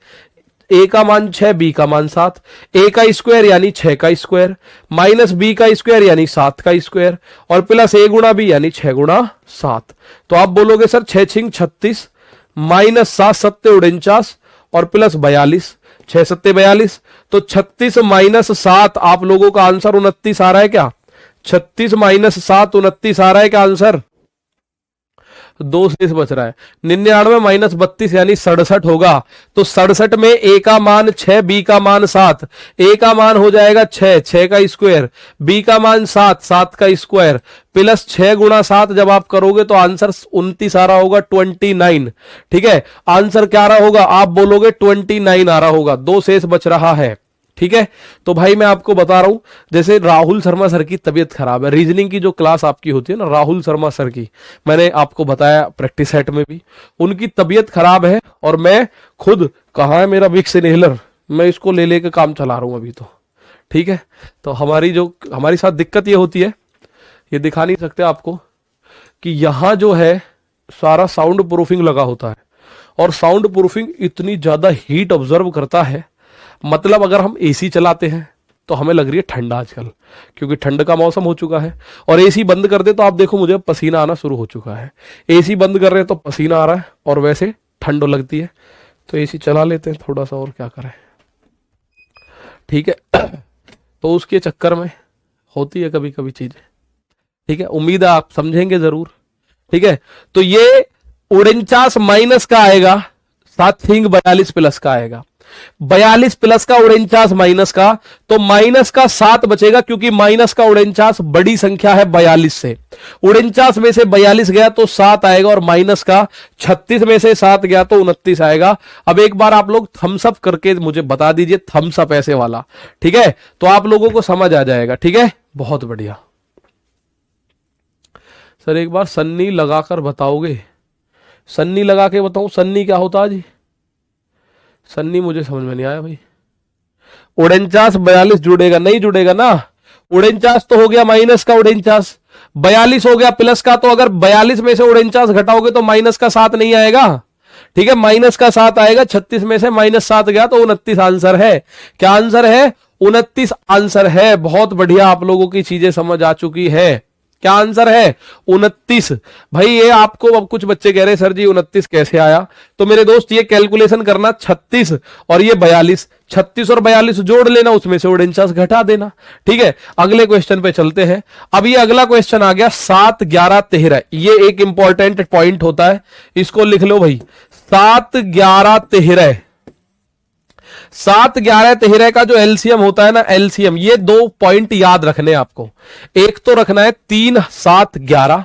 ए का मान 6, बी का मान 7, ए का स्क्वायर यानी 6 का स्क्वायर, माइनस बी का स्क्वायर यानी 7 का स्क्वायर, और प्लस ए गुणा बी यानी 6 गुणा 7। तो आप बोलोगे सर 6 छिंग 36, माइनस 7 सत्ते 49 और प्लस 42, 6 सत्ते 42, तो 36 माइनस 7 आप लोगों का आंसर 29 आ रहा है क्या? 36 माइनस 7 29 आ रहा है क्या आंसर? 2 शेष बच रहा है। 99 माइनस 32 यानी 67 होगा। तो 67 में ए का मान 6, बी का मान 7, ए का मान हो जाएगा 6, 6 का स्क्वायर, बी का मान 7, 7 का स्क्वायर, प्लस 6 गुणा 7 जब आप करोगे तो आंसर 29 आ रहा होगा, 29। ठीक है, आंसर क्या आ रहा होगा? आप बोलोगे 29 आ रहा होगा। 2 शेष बच रहा है। ठीक है, तो भाई मैं आपको बता रहा हूं, जैसे राहुल शर्मा सर की तबीयत खराब है, रीजनिंग की जो क्लास आपकी होती है ना, राहुल शर्मा सर की, मैंने आपको बताया प्रैक्टिस सेट में भी, उनकी तबीयत खराब है और मैं खुद, कहाँ है मेरा विक्स इनहेलर, मैं इसको ले लेके काम चला रहा हूं अभी तो। ठीक है, तो हमारी साथ दिक्कत ये होती है, ये दिखा नहीं सकते आपको, कि यहां जो है सारा साउंड प्रूफिंग लगा होता है, और साउंड प्रूफिंग इतनी ज्यादा हीट ऑब्जर्व करता है, मतलब अगर हम एसी चलाते हैं तो हमें लग रही है ठंड आजकल, क्योंकि ठंड का मौसम हो चुका है, और एसी बंद कर दे तो आप देखो मुझे पसीना आना शुरू हो चुका है। एसी बंद कर रहे हैं तो पसीना आ रहा है, और वैसे ठंड लगती है, तो एसी चला लेते हैं थोड़ा सा, और क्या करें। ठीक है, तो उसके चक्कर में होती है कभी कभी चीजें। ठीक है, उम्मीद है आप समझेंगे जरूर। ठीक है, तो ये 49 माइनस का आएगा, साथ ही 42 प्लस का आएगा। 42 प्लस का 49 माइनस का, तो माइनस का 7 बचेगा, क्योंकि माइनस का 49 बड़ी संख्या है 42 से। 49 में से 42 गया तो 7 आएगा, और माइनस का 36 में से 7 गया तो 29 आएगा। अब एक बार आप लोग थम्स अप करके मुझे बता दीजिए, थम्स अप ऐसे वाला। ठीक है, तो आप लोगों को समझ आ जाएगा। ठीक है, बहुत बढ़िया। सर एक बार सन्नी लगाकर बताओगे? सन्नी लगा के बताऊं, सन्नी क्या होता है जी? सन्नी मुझे समझ में नहीं आया भाई। 49 42 जुड़ेगा? नहीं जुड़ेगा ना। 49 तो हो गया माइनस का 49, 42 हो गया प्लस का, तो अगर 42 में से 49 घटाओगे तो माइनस का 7 नहीं आएगा। ठीक है, माइनस का 7 आएगा, 36 में से माइनस 7 गया तो 29 आंसर है। क्या आंसर है? 29 आंसर है। बहुत बढ़िया, आप लोगों की चीजें समझ आ चुकी है। क्या आंसर है? 29। भाई ये आपको, अब कुछ बच्चे कह रहे हैं सर जी 29 कैसे आया, तो मेरे दोस्त ये कैलकुलेशन करना, 36 और ये 42, 36 और 42 जोड़ लेना, उसमें से 49 घटा देना। ठीक है, अगले क्वेश्चन पे चलते हैं। अब ये अगला क्वेश्चन आ गया 7 11 13। ये एक इंपॉर्टेंट पॉइंट होता है, इसको लिख लो भाई। 7 11 13, 7 11 13 का जो एलसीएम होता है ना, एलसीएम, ये 2 पॉइंट याद रखने आपको। एक तो रखना है 3 7 11,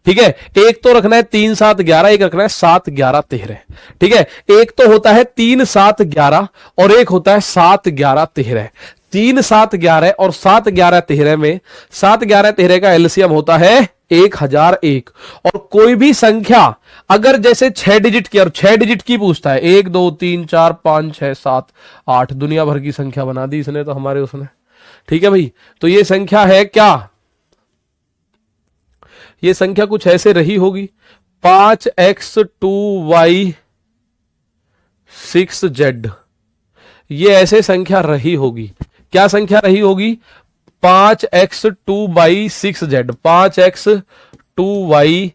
ठीक है, एक तो रखना है 3 7 11, एक रखना है 7 11 13। ठीक है, एक तो होता है 3 7 11 और एक होता है 7 11 13। 3 7 11 और 7 11 13 में 7 11 13 का एलसीएम होता है 1001। और कोई भी संख्या अगर जैसे 6 डिजिट की, और 6 डिजिट की पूछता है, 1 2 3 4 5 6 7 8, दुनिया भर की संख्या बना दी इसने तो हमारे उसने। ठीक है भाई, तो ये संख्या है क्या? ये संख्या कुछ ऐसे रही होगी, 5x 2y 6z, ये ऐसे संख्या रही होगी। क्या संख्या रही होगी? 5x 2y 6z, 5x 2y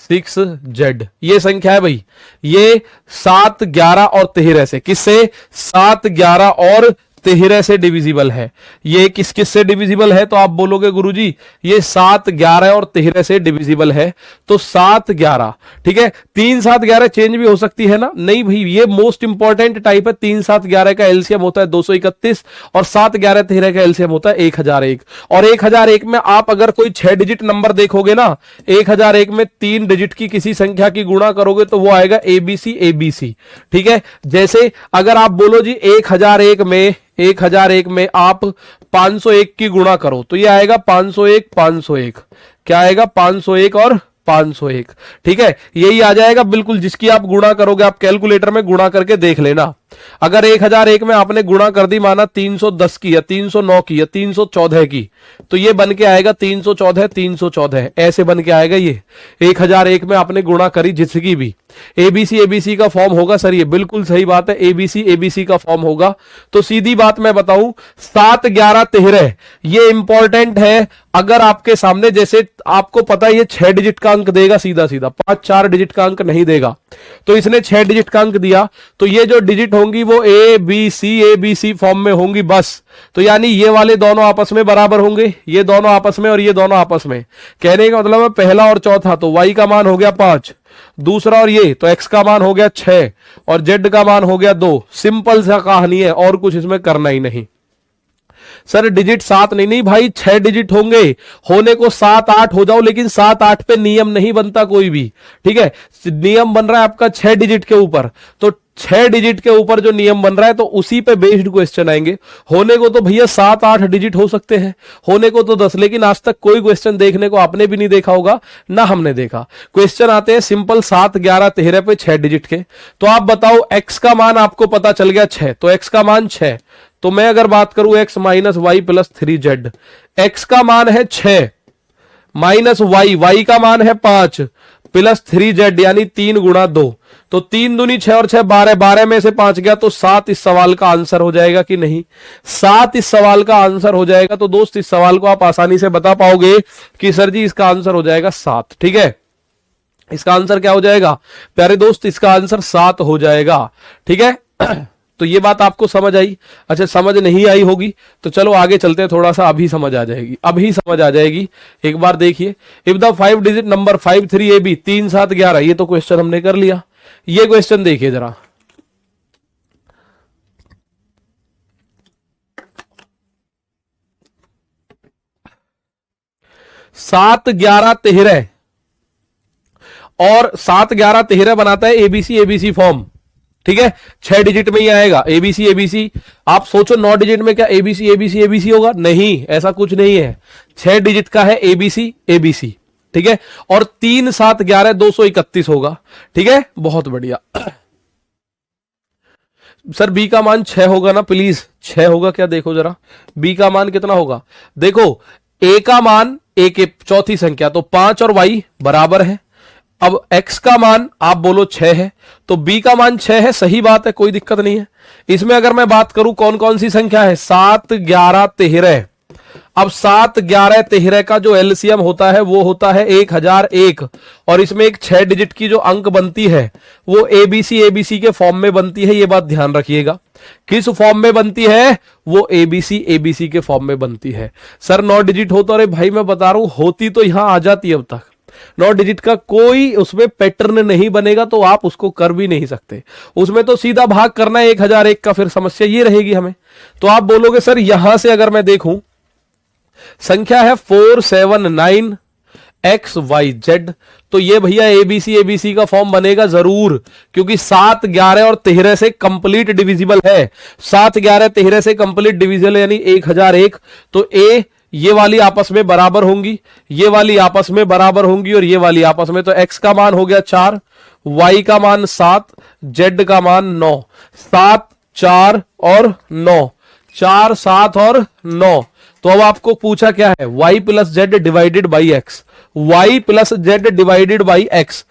6z, ये संख्या है भाई। ये 7 11 और 13 से, किससे? 7 11 और 13 से डिविजिबल है। ये किस किस से डिविजिबल है? तो आप बोलोगे गुरुजी ये 7 11 और 13 से डिविजिबल है, तो 7 11, ठीक है। 3 7 11 चेंज भी हो सकती है ना? नहीं भाई, ये मोस्ट इंपॉर्टेंट टाइप है। 3 7 11 का एलसीएम होता है 231 और 7 11 13 का एलसीएम होता है 1001। और 1001 में आप अगर कोई 6 डिजिट नंबर देखोगे ना, 1001 में 3 डिजिट की किसी संख्या की गुणा करोगे तो वो आएगा एबीसी एबीसी। ठीक है, जैसे अगर आप बोलो जी 1001 में आप 501 की गुणा करो तो ये आएगा 501 501। क्या आएगा? 501 और 501। ठीक है, यही आ जाएगा बिल्कुल, जिसकी आप गुणा करोगे, आप कैलकुलेटर में गुणा करके देख लेना। अगर 1001 में आपने गुणा कर दी, माना 310 की या 309 की या 314 की, तो ये बन के आएगा 314 314, ऐसे बन के आएगा ये। 1001 में आपने गुणा करी जिसकी भी, एबीसी एबीसी का फॉर्म होगा सर, ये बिल्कुल सही बात है, एबीसी एबीसी का फॉर्म होगा। तो सीधी बात मैं बताऊं, 7 11 13 ये इंपॉर्टेंट है। अगर आपके सामने, जैसे आपको पता है ये 6 डिजिट का अंक देगा सीधा सीधा, 5 4 डिजिट का अंक नहीं देगा, तो इसने 6 डिजिट का अंक दिया, तो ये जो डिजिट होंगी वो ए बी सी फॉर्म में होंगी बस। तो यानी ये वाले दोनों आपस में बराबर होंगे, ये दोनों आपस में और ये दोनों आपस में। कहने का मतलब है पहला और चौथा, तो y का मान हो गया 5, दूसरा और ये तो x का मान हो गया 6 और z का मान हो गया 2। सिंपल सा कहानी है, और कुछ इसमें करना ही नहीं। सर डिजिट 7 नहीं, नहीं भाई 6 डिजिट होंगे, होने को 7 8 हो जाओ, लेकिन 7 8 पे नियम नहीं बनता कोई भी, ठीक है। नियम बन रहा है आपका 6 डिजिट के ऊपर, तो 6 डिजिट के ऊपर जो नियम बन रहा है तो उसी पे बेस्ड क्वेश्चन आएंगे। होने को तो भैया 7 8 डिजिट हो सकते हैं, होने को तो 10, लेकिन आज तक कोई क्वेश्चन देखने को आपने भी नहीं देखा होगा, ना हमने देखा। क्वेश्चन आते हैं सिंपल 7 11 13 पे 6 डिजिट के। तो आप बताओ x का मान आपको पता चल गया 6, तो x का मान 6, तो मैं अगर बात करूं x minus Y plus 3z, x का मान है 6 माइनस y का मान है 5 प्लस 3z यानी 3 गुणा 2, तो 3 दूनी 6 और 6 12, 12 में से 5 गया तो 7 इस सवाल का आंसर हो जाएगा कि नहीं? 7 इस सवाल का आंसर हो जाएगा। तो दोस्त इस सवाल को आप आसानी से बता पाओगे कि सर जी इसका आंसर हो जाएगा 7, ठीक है। इसका आंसर क्या हो जाएगा प्यारे दोस्त? इसका आंसर 7 हो जाएगा, ठीक है। तो ये बात आपको समझ आई? अच्छा समझ नहीं आई होगी तो चलो आगे चलते हैं, थोड़ा सा अभी समझ आ जाएगी, अभी समझ आ जाएगी। एक बार देखिए, if the 5 digit number 5 3 AB 3 7 11, ये तो क्वेश्चन हमने कर लिया। ये क्वेश्चन देखिए जरा, सात 11 13 और 7 11 13 बनाता है एबीसी एबीसी फॉर्म, ठीक है। 6 डिजिट में ही आएगा एबीसी एबीसी। आप सोचो 9 डिजिट में क्या एबीसी एबीसी एबीसी होगा? नहीं, ऐसा कुछ नहीं है। 6 डिजिट का है एबीसी एबीसी, ठीक है। और 3 7 11 231 होगा, ठीक है। बहुत बढ़िया। सर बी का मान 6 होगा ना? प्लीज 6 होगा क्या? देखो जरा बी का मान कितना होगा। देखो ए का मान ए के चौथी संख्या, तो 5 और y बराबर है। अब x का मान आप बोलो 6 है, तो b का मान 6 है, सही बात है, कोई दिक्कत नहीं है। इसमें अगर मैं बात करूं कौन कौन सी संख्या है, 7 11 13। अब 7 11 13 का जो एलसीएम होता है वो होता है 1001, और इसमें एक 6 डिजिट की जो अंक बनती है वो एबीसी एबीसी के फॉर्म में बनती है। ये बात ध्यान रखिएगा, किस फॉर्म में बनती है? वो एबीसी एबीसी के फॉर्म में बनती है। सर 9 डिजिट हो तो, अरे भाई मैं बता रहा हूं होती तो यहां आ जाती अब तक। 9 डिजिट का कोई उसमें पैटर्न नहीं बनेगा, तो आप उसको कर भी नहीं सकते। उसमें तो सीधा भाग करना है 1001 का, फिर समस्या ये रहेगी हमें। तो आप बोलोगे सर यहां से अगर मैं देखूं, संख्या है 479 XYZ, तो ये भैया एबीसी एबीसी का फॉर्म बनेगा जरूर, क्योंकि 7 11 और 13 से कंप्लीट डिविजिबल है। 7 11 13 से कंप्लीट डिविजिबल यानी 1001। तो ए ये वाली आपस में बराबर होंगी, ये वाली आपस में बराबर होंगी, और ये वाली आपस में। तो x का मान हो गया 4, y का मान 7, z का मान 9। 7 4 और 9, 4 7 और 9। तो अब आपको पूछा क्या है? y plus Z divided by x, y plus Z divided by x.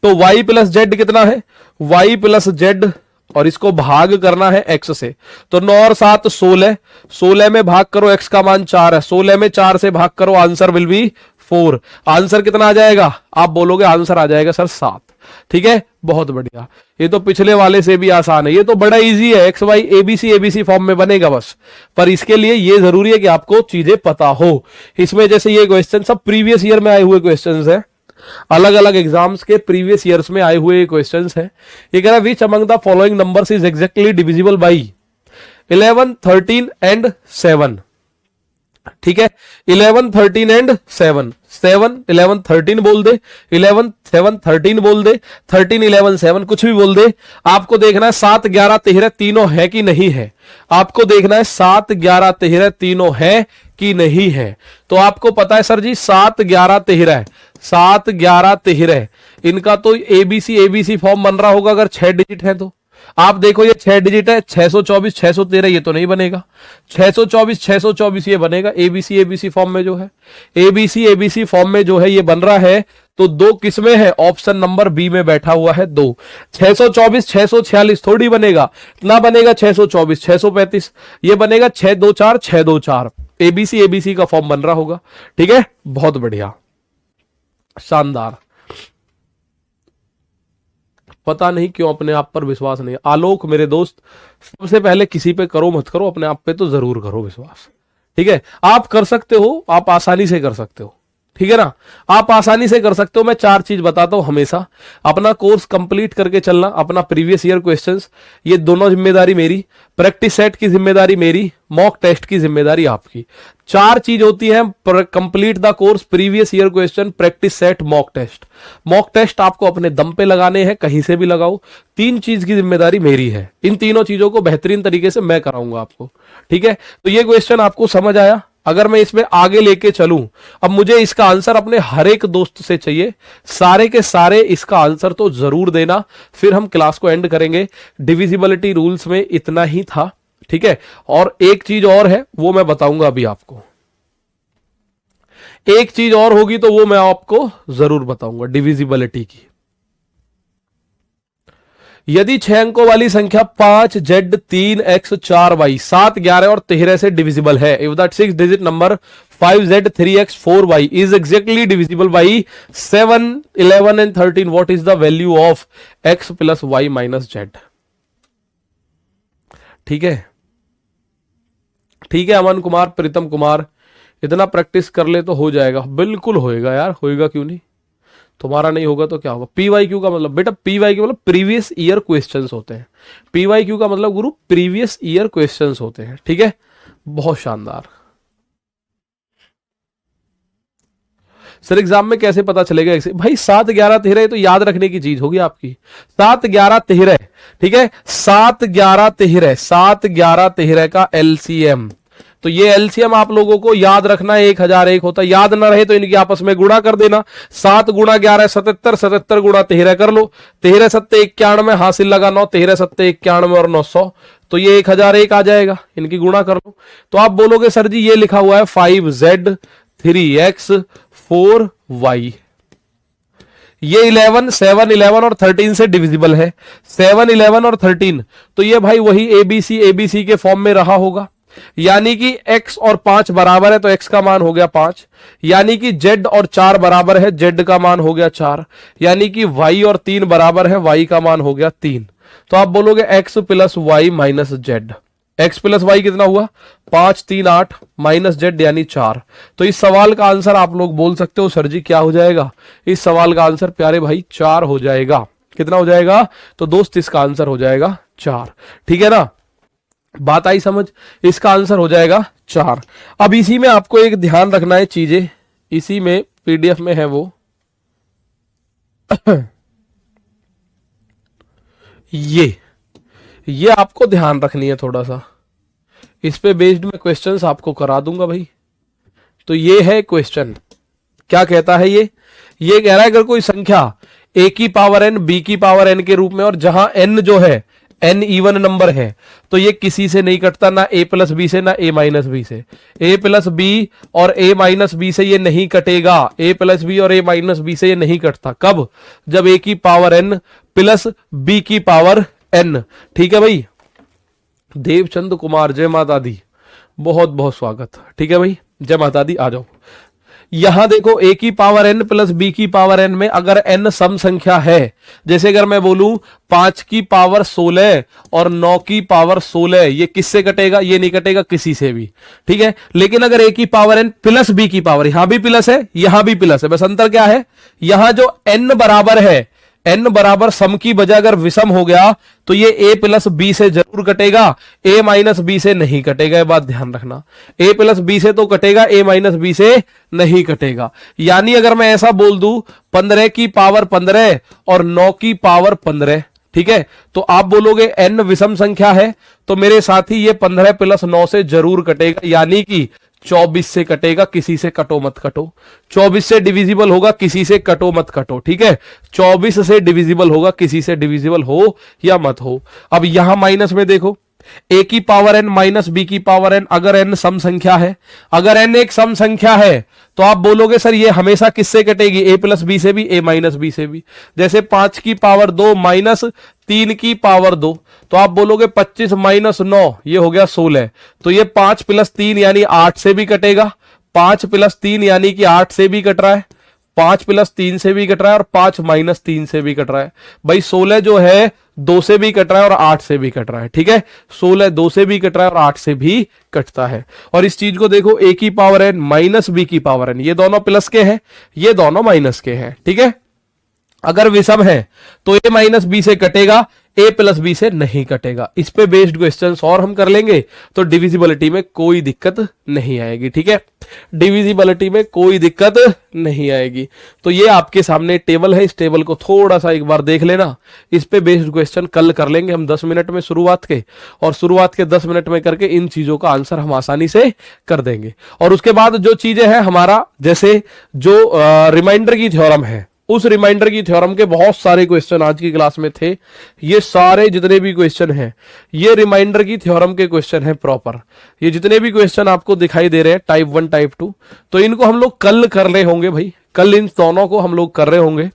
तो y प्लस जेड कितना है? y प्लस जेड, और इसको भाग करना है x से। तो 9 और 7 16, 16 में भाग करो, x का मान 4 है, 16 में 4 से भाग करो, आंसर विल बी 4। आंसर कितना आ जाएगा? आप बोलोगे आंसर आ जाएगा सर 7, ठीक है। बहुत बढ़िया, ये तो पिछले वाले से भी आसान है, ये तो बड़ा इजी है। X Y A B C A B C form में बनेगा बस, पर इसके लिए ये जरूरी है कि आपको चीजें पता हो। इसमें जैसे ये क्वेश्चन सब प्रीवियस ईयर में आए हुए क्वेश्चंस हैं, अलग अलग एग्जाम्स के प्रीवियस ईयर्स में आए हुए क्वेश्चंस हैं। ये कह रहा है which among the following numbers is exactly divisible by 11 13 and 7, ठीक है। 11 13 एंड 7, 7 11 13 बोल दे, 11 7 13 बोल दे, 13 11 7, कुछ भी बोल दे। आपको देखना है 7 11 13 तीनों है कि नहीं है। आपको देखना है 7 11 13 तीनों है कि नहीं है। तो आपको पता है सर जी 7 11 13, 7 11 13 इनका तो एबीसी एबीसी फॉर्म बन रहा होगा अगर 6 डिजिट है तो। आप देखो ये 6 डिजिट है, 624 613 ये तो नहीं बनेगा, 624 624 ये बनेगा एबीसी एबीसी फॉर्म में जो है, एबीसी एबीसी फॉर्म में जो है ये बन रहा है। तो दो किसमें है, ऑप्शन नंबर बी में बैठा हुआ है दो। 624 646 थोड़ी बनेगा, ना बनेगा 624 635, ये बनेगा 624 624, एबीसी एबीसी का फॉर्म बन रहा होगा। ठीक है, बहुत बढ़िया, शानदार। पता नहीं क्यों अपने आप पर विश्वास नहीं। आलोक मेरे दोस्त, सबसे पहले किसी पे करो मत करो, अपने आप पे तो जरूर करो विश्वास। ठीक है, आप कर सकते हो, आप आसानी से कर सकते हो। ठीक है ना, आप आसानी से कर सकते हो। मैं 4 चीज बताता हूं हमेशा, अपना कोर्स कंप्लीट करके चलना, अपना प्रीवियस ईयर क्वेश्चंस, ये दोनों जिम्मेदारी मेरी, प्रैक्टिस सेट की जिम्मेदारी मेरी, मॉक टेस्ट की जिम्मेदारी आपकी। 4 चीज होती है, complete the course, previous year question, practice set, mock test. Mock test आपको अपने दम पे लगाने हैं, कहीं से भी लगाओ। 3 चीज की जिम्मेदारी मेरी है, इन तीनों चीजों को बेहतरीन तरीके से मैं कराऊंगा आपको। ठीक है, तो ये क्वेश्चन आपको समझ आया। अगर मैं इसमें आगे लेके चलूं, अब मुझे इसका आंसर अपने हर एक दोस्त से चाहिए, सारे के सारे इसका आंसर तो जरूर देना, फिर हम क्लास को एंड करेंगे। डिविजिबिलिटी रूल्स में इतना ही था। ठीक है, और एक चीज और है, वो मैं बताऊंगा अभी आपको। एक चीज और होगी तो वो मैं आपको जरूर बताऊंगा डिविजिबिलिटी की। यदि 6 अंकों वाली संख्या 5 Z 3 X 4 Y 7 11 और 13 से डिविजिबल है, if that 6 digit number 5 Z 3 X 4 Y is exactly divisible by 7 11 and 13, what is the value of X plus Y minus Z। ठीक है, ठीक है अमन कुमार, प्रीतम कुमार, इतना प्रैक्टिस कर ले तो हो जाएगा, बिल्कुल होएगा यार, होएगा क्यों नहीं। तुम्हारा नहीं होगा तो क्या होगा। पीवाईक्यू का मतलब बेटा, पीवाईक्यू मतलब प्रीवियस ईयर क्वेश्चंस होते हैं। पीवाईक्यू का मतलब गुरु प्रीवियस ईयर क्वेश्चंस होते हैं। ठीक है, बहुत शानदार। सर एग्जाम में कैसे पता चलेगा भाई? 7 11 13 तो याद रखने की चीज होगी आपकी। 7 11 13, ठीक है, 7 11 13, 7 11 13 का एलसीएम। तो ये एलसीएम आप लोगों को याद रखना है, 1001 होता है। याद ना रहे तो इनकी आपस में गुणा कर देना। 7 गुणा 11 77, 77 गुणा 13 कर लो, 13 7 91, हासिल लगा 9, 13 7 91 और 900, तो ये 1001 आ जाएगा। इनकी गुणा कर लो तो आप बोलोगे सर जी ये लिखा हुआ है 5Z 3X 4Y, ये 11 7 11 और 13 से डिविजिबल है। 7 11 और 13, तो ये भाई वही एबीसी एबीसी के फॉर्म में रहा होगा। यानी कि x और 5 बराबर है तो x का मान हो गया 5, यानी कि z और 4 बराबर है, z का मान हो गया 4, यानी कि y और 3 बराबर है, y का मान हो गया 3। तो आप बोलोगे x plus Y minus Z. x plus Y कितना हुआ? 5 3 8 माइनस जेड यानी 4। तो इस सवाल का आंसर आप लोग बोल सकते हो सर जी क्या हो जाएगा? इस सवाल का आंसर प्यारे भाई 4 हो जाएगा। कितना हो जाएगा? तो दोस्त इसका आंसर हो जाएगा 4। ठीक है ना, बात आई समझ? इसका आंसर हो जाएगा 4। अब इसी में आपको एक ध्यान रखना है चीजें, इसी में पीडीएफ में है वो ये आपको ध्यान रखनी है थोड़ा सा, इस पे बेस्ड में क्वेश्चंस आपको करा दूंगा भाई। तो ये है क्वेश्चन, क्या कहता है ये कह रहा है अगर कोई संख्या a की पावर n b की पावर n के रूप में, और जहां n जो है n इवन नंबर है, तो ये किसी से नहीं कटता, ना a प्लस बी से ना a माइनस बी से। a प्लस बी और a माइनस बी से ये नहीं कटेगा, a प्लस बी और a माइनस बी से ये नहीं कटता। कब? जब a की पावर n प्लस b की पावर n। ठीक है भाई, देवचंद कुमार जय माता दी, बहुत बहुत स्वागत। ठीक है भाई, जय माता दी, आ जाओ। यहां देखो a की पावर n प्लस b की पावर n में अगर n सम संख्या है, जैसे अगर मैं बोलूं 5 की पावर 16 और 9 की पावर 16, ये किससे कटेगा? ये नहीं कटेगा किसी से भी। ठीक है, लेकिन अगर a की पावर n प्लस b की पावर, यहां भी प्लस है यहां भी प्लस है, बस अंतर क्या है? यहां जो n बराबर है, n बराबर सम की बजाय अगर विषम हो गया तो ये a प्लस बी से जरूर कटेगा, a माइनस बी से नहीं कटेगा। ये बात ध्यान रखना, a प्लस बी से तो कटेगा, a माइनस बी से नहीं कटेगा। यानी अगर मैं ऐसा बोल दूं 15 की पावर 15 और 9 की पावर 15, ठीक है, तो आप बोलोगे n विषम संख्या है, तो मेरे साथी ये 15 प्लस 9 से जरूर कटेगा, यानी कि 24 से कटेगा, किसी से कटो मत कटो। 24 से डिविजिबल होगा, किसी से कटो मत कटो, ठीक है। 24 से डिविजिबल होगा, किसी से डिविजिबल हो या मत हो। अब यहां माइनस में देखो, a की पावर n माइनस b की पावर n, अगर n सम संख्या है, अगर n एक सम संख्या है तो आप बोलोगे सर ये हमेशा किससे कटेगी, a प्लस बी से भी, a माइनस बी से भी। जैसे 5 की पावर 2 माइनस 3 की पावर 2, तो आप बोलोगे 25 माइनस 9, ये हो गया 16। तो ये 5 प्लस 3 यानी 8 से भी कटेगा, 5 प्लस 3 यानी कि 8 से भी कट रहा है, 5 प्लस 3 से भी कट रहा है, और 5 माइनस 3 से भी कट रहा है। भाई 16 जो है 2 से भी कट रहा है और 8 से भी कट रहा है, ठीक है। 16 2 से भी कट रहा है और 8 से भी कटता है। और इस चीज को देखो, a की पावर n माइनस b की पावर n, ये दोनों प्लस के हैं, ये दोनों माइनस के हैं, ठीक है। अगर विषम है तो a माइनस बी से कटेगा, a प्लस बी से नहीं कटेगा। इस पे बेस्ड क्वेश्चंस और हम कर लेंगे, तो डिविजिबिलिटी में कोई दिक्कत नहीं आएगी, ठीक है। डिविजिबिलिटी में कोई दिक्कत नहीं आएगी। तो ये आपके सामने टेबल है, इस टेबल को थोड़ा सा एक बार देख लेना। इस पे बेस्ड क्वेश्चन कल कर लेंगे हम 10 मिनट में शुरुआत के, और शुरुआत के 10 मिनट में करके इन चीजों का आंसर हम आसानी से कर देंगे। और उसके बाद जो चीजें हैं हमारा, जैसे जो रिमाइंडर की थ्योरम है, उस रिमाइंडर की थ्योरम के बहुत सारे क्वेश्चन आज की क्लास में थे। ये सारे जितने भी क्वेश्चन हैं, ये रिमाइंडर की थ्योरम के क्वेश्चन हैं प्रॉपर। ये जितने भी क्वेश्चन आपको दिखाई दे रहे हैं टाइप 1 टाइप 2, तो इनको हम लोग कल कर रहे होंगे भाई, कल इन दोनों को हम लोग कर रहे होंगे।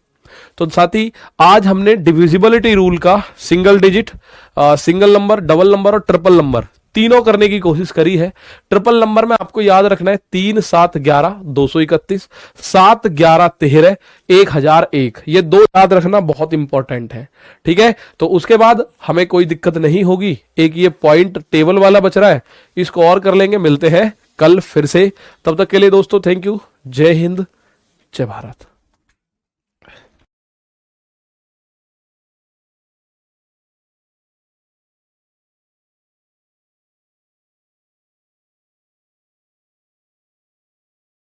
तो साथ ही आज हमने डिविजिबिलिटी रूल का single digit, single number, double number और ट्रिपल नंबर तीनों करने की कोशिश करी है। ट्रिपल नंबर में आपको याद रखना है 3 7 11 231, 7 11 13 1001, ये दो याद रखना बहुत इंपॉर्टेंट है, ठीक है। तो उसके बाद हमें कोई दिक्कत नहीं होगी। एक ये पॉइंट टेबल वाला बच रहा है, इसको और कर लेंगे। मिलते हैं कल फिर से, तब तक के लिए दोस्तों थैंक यू। जय हिंद, जय भारत।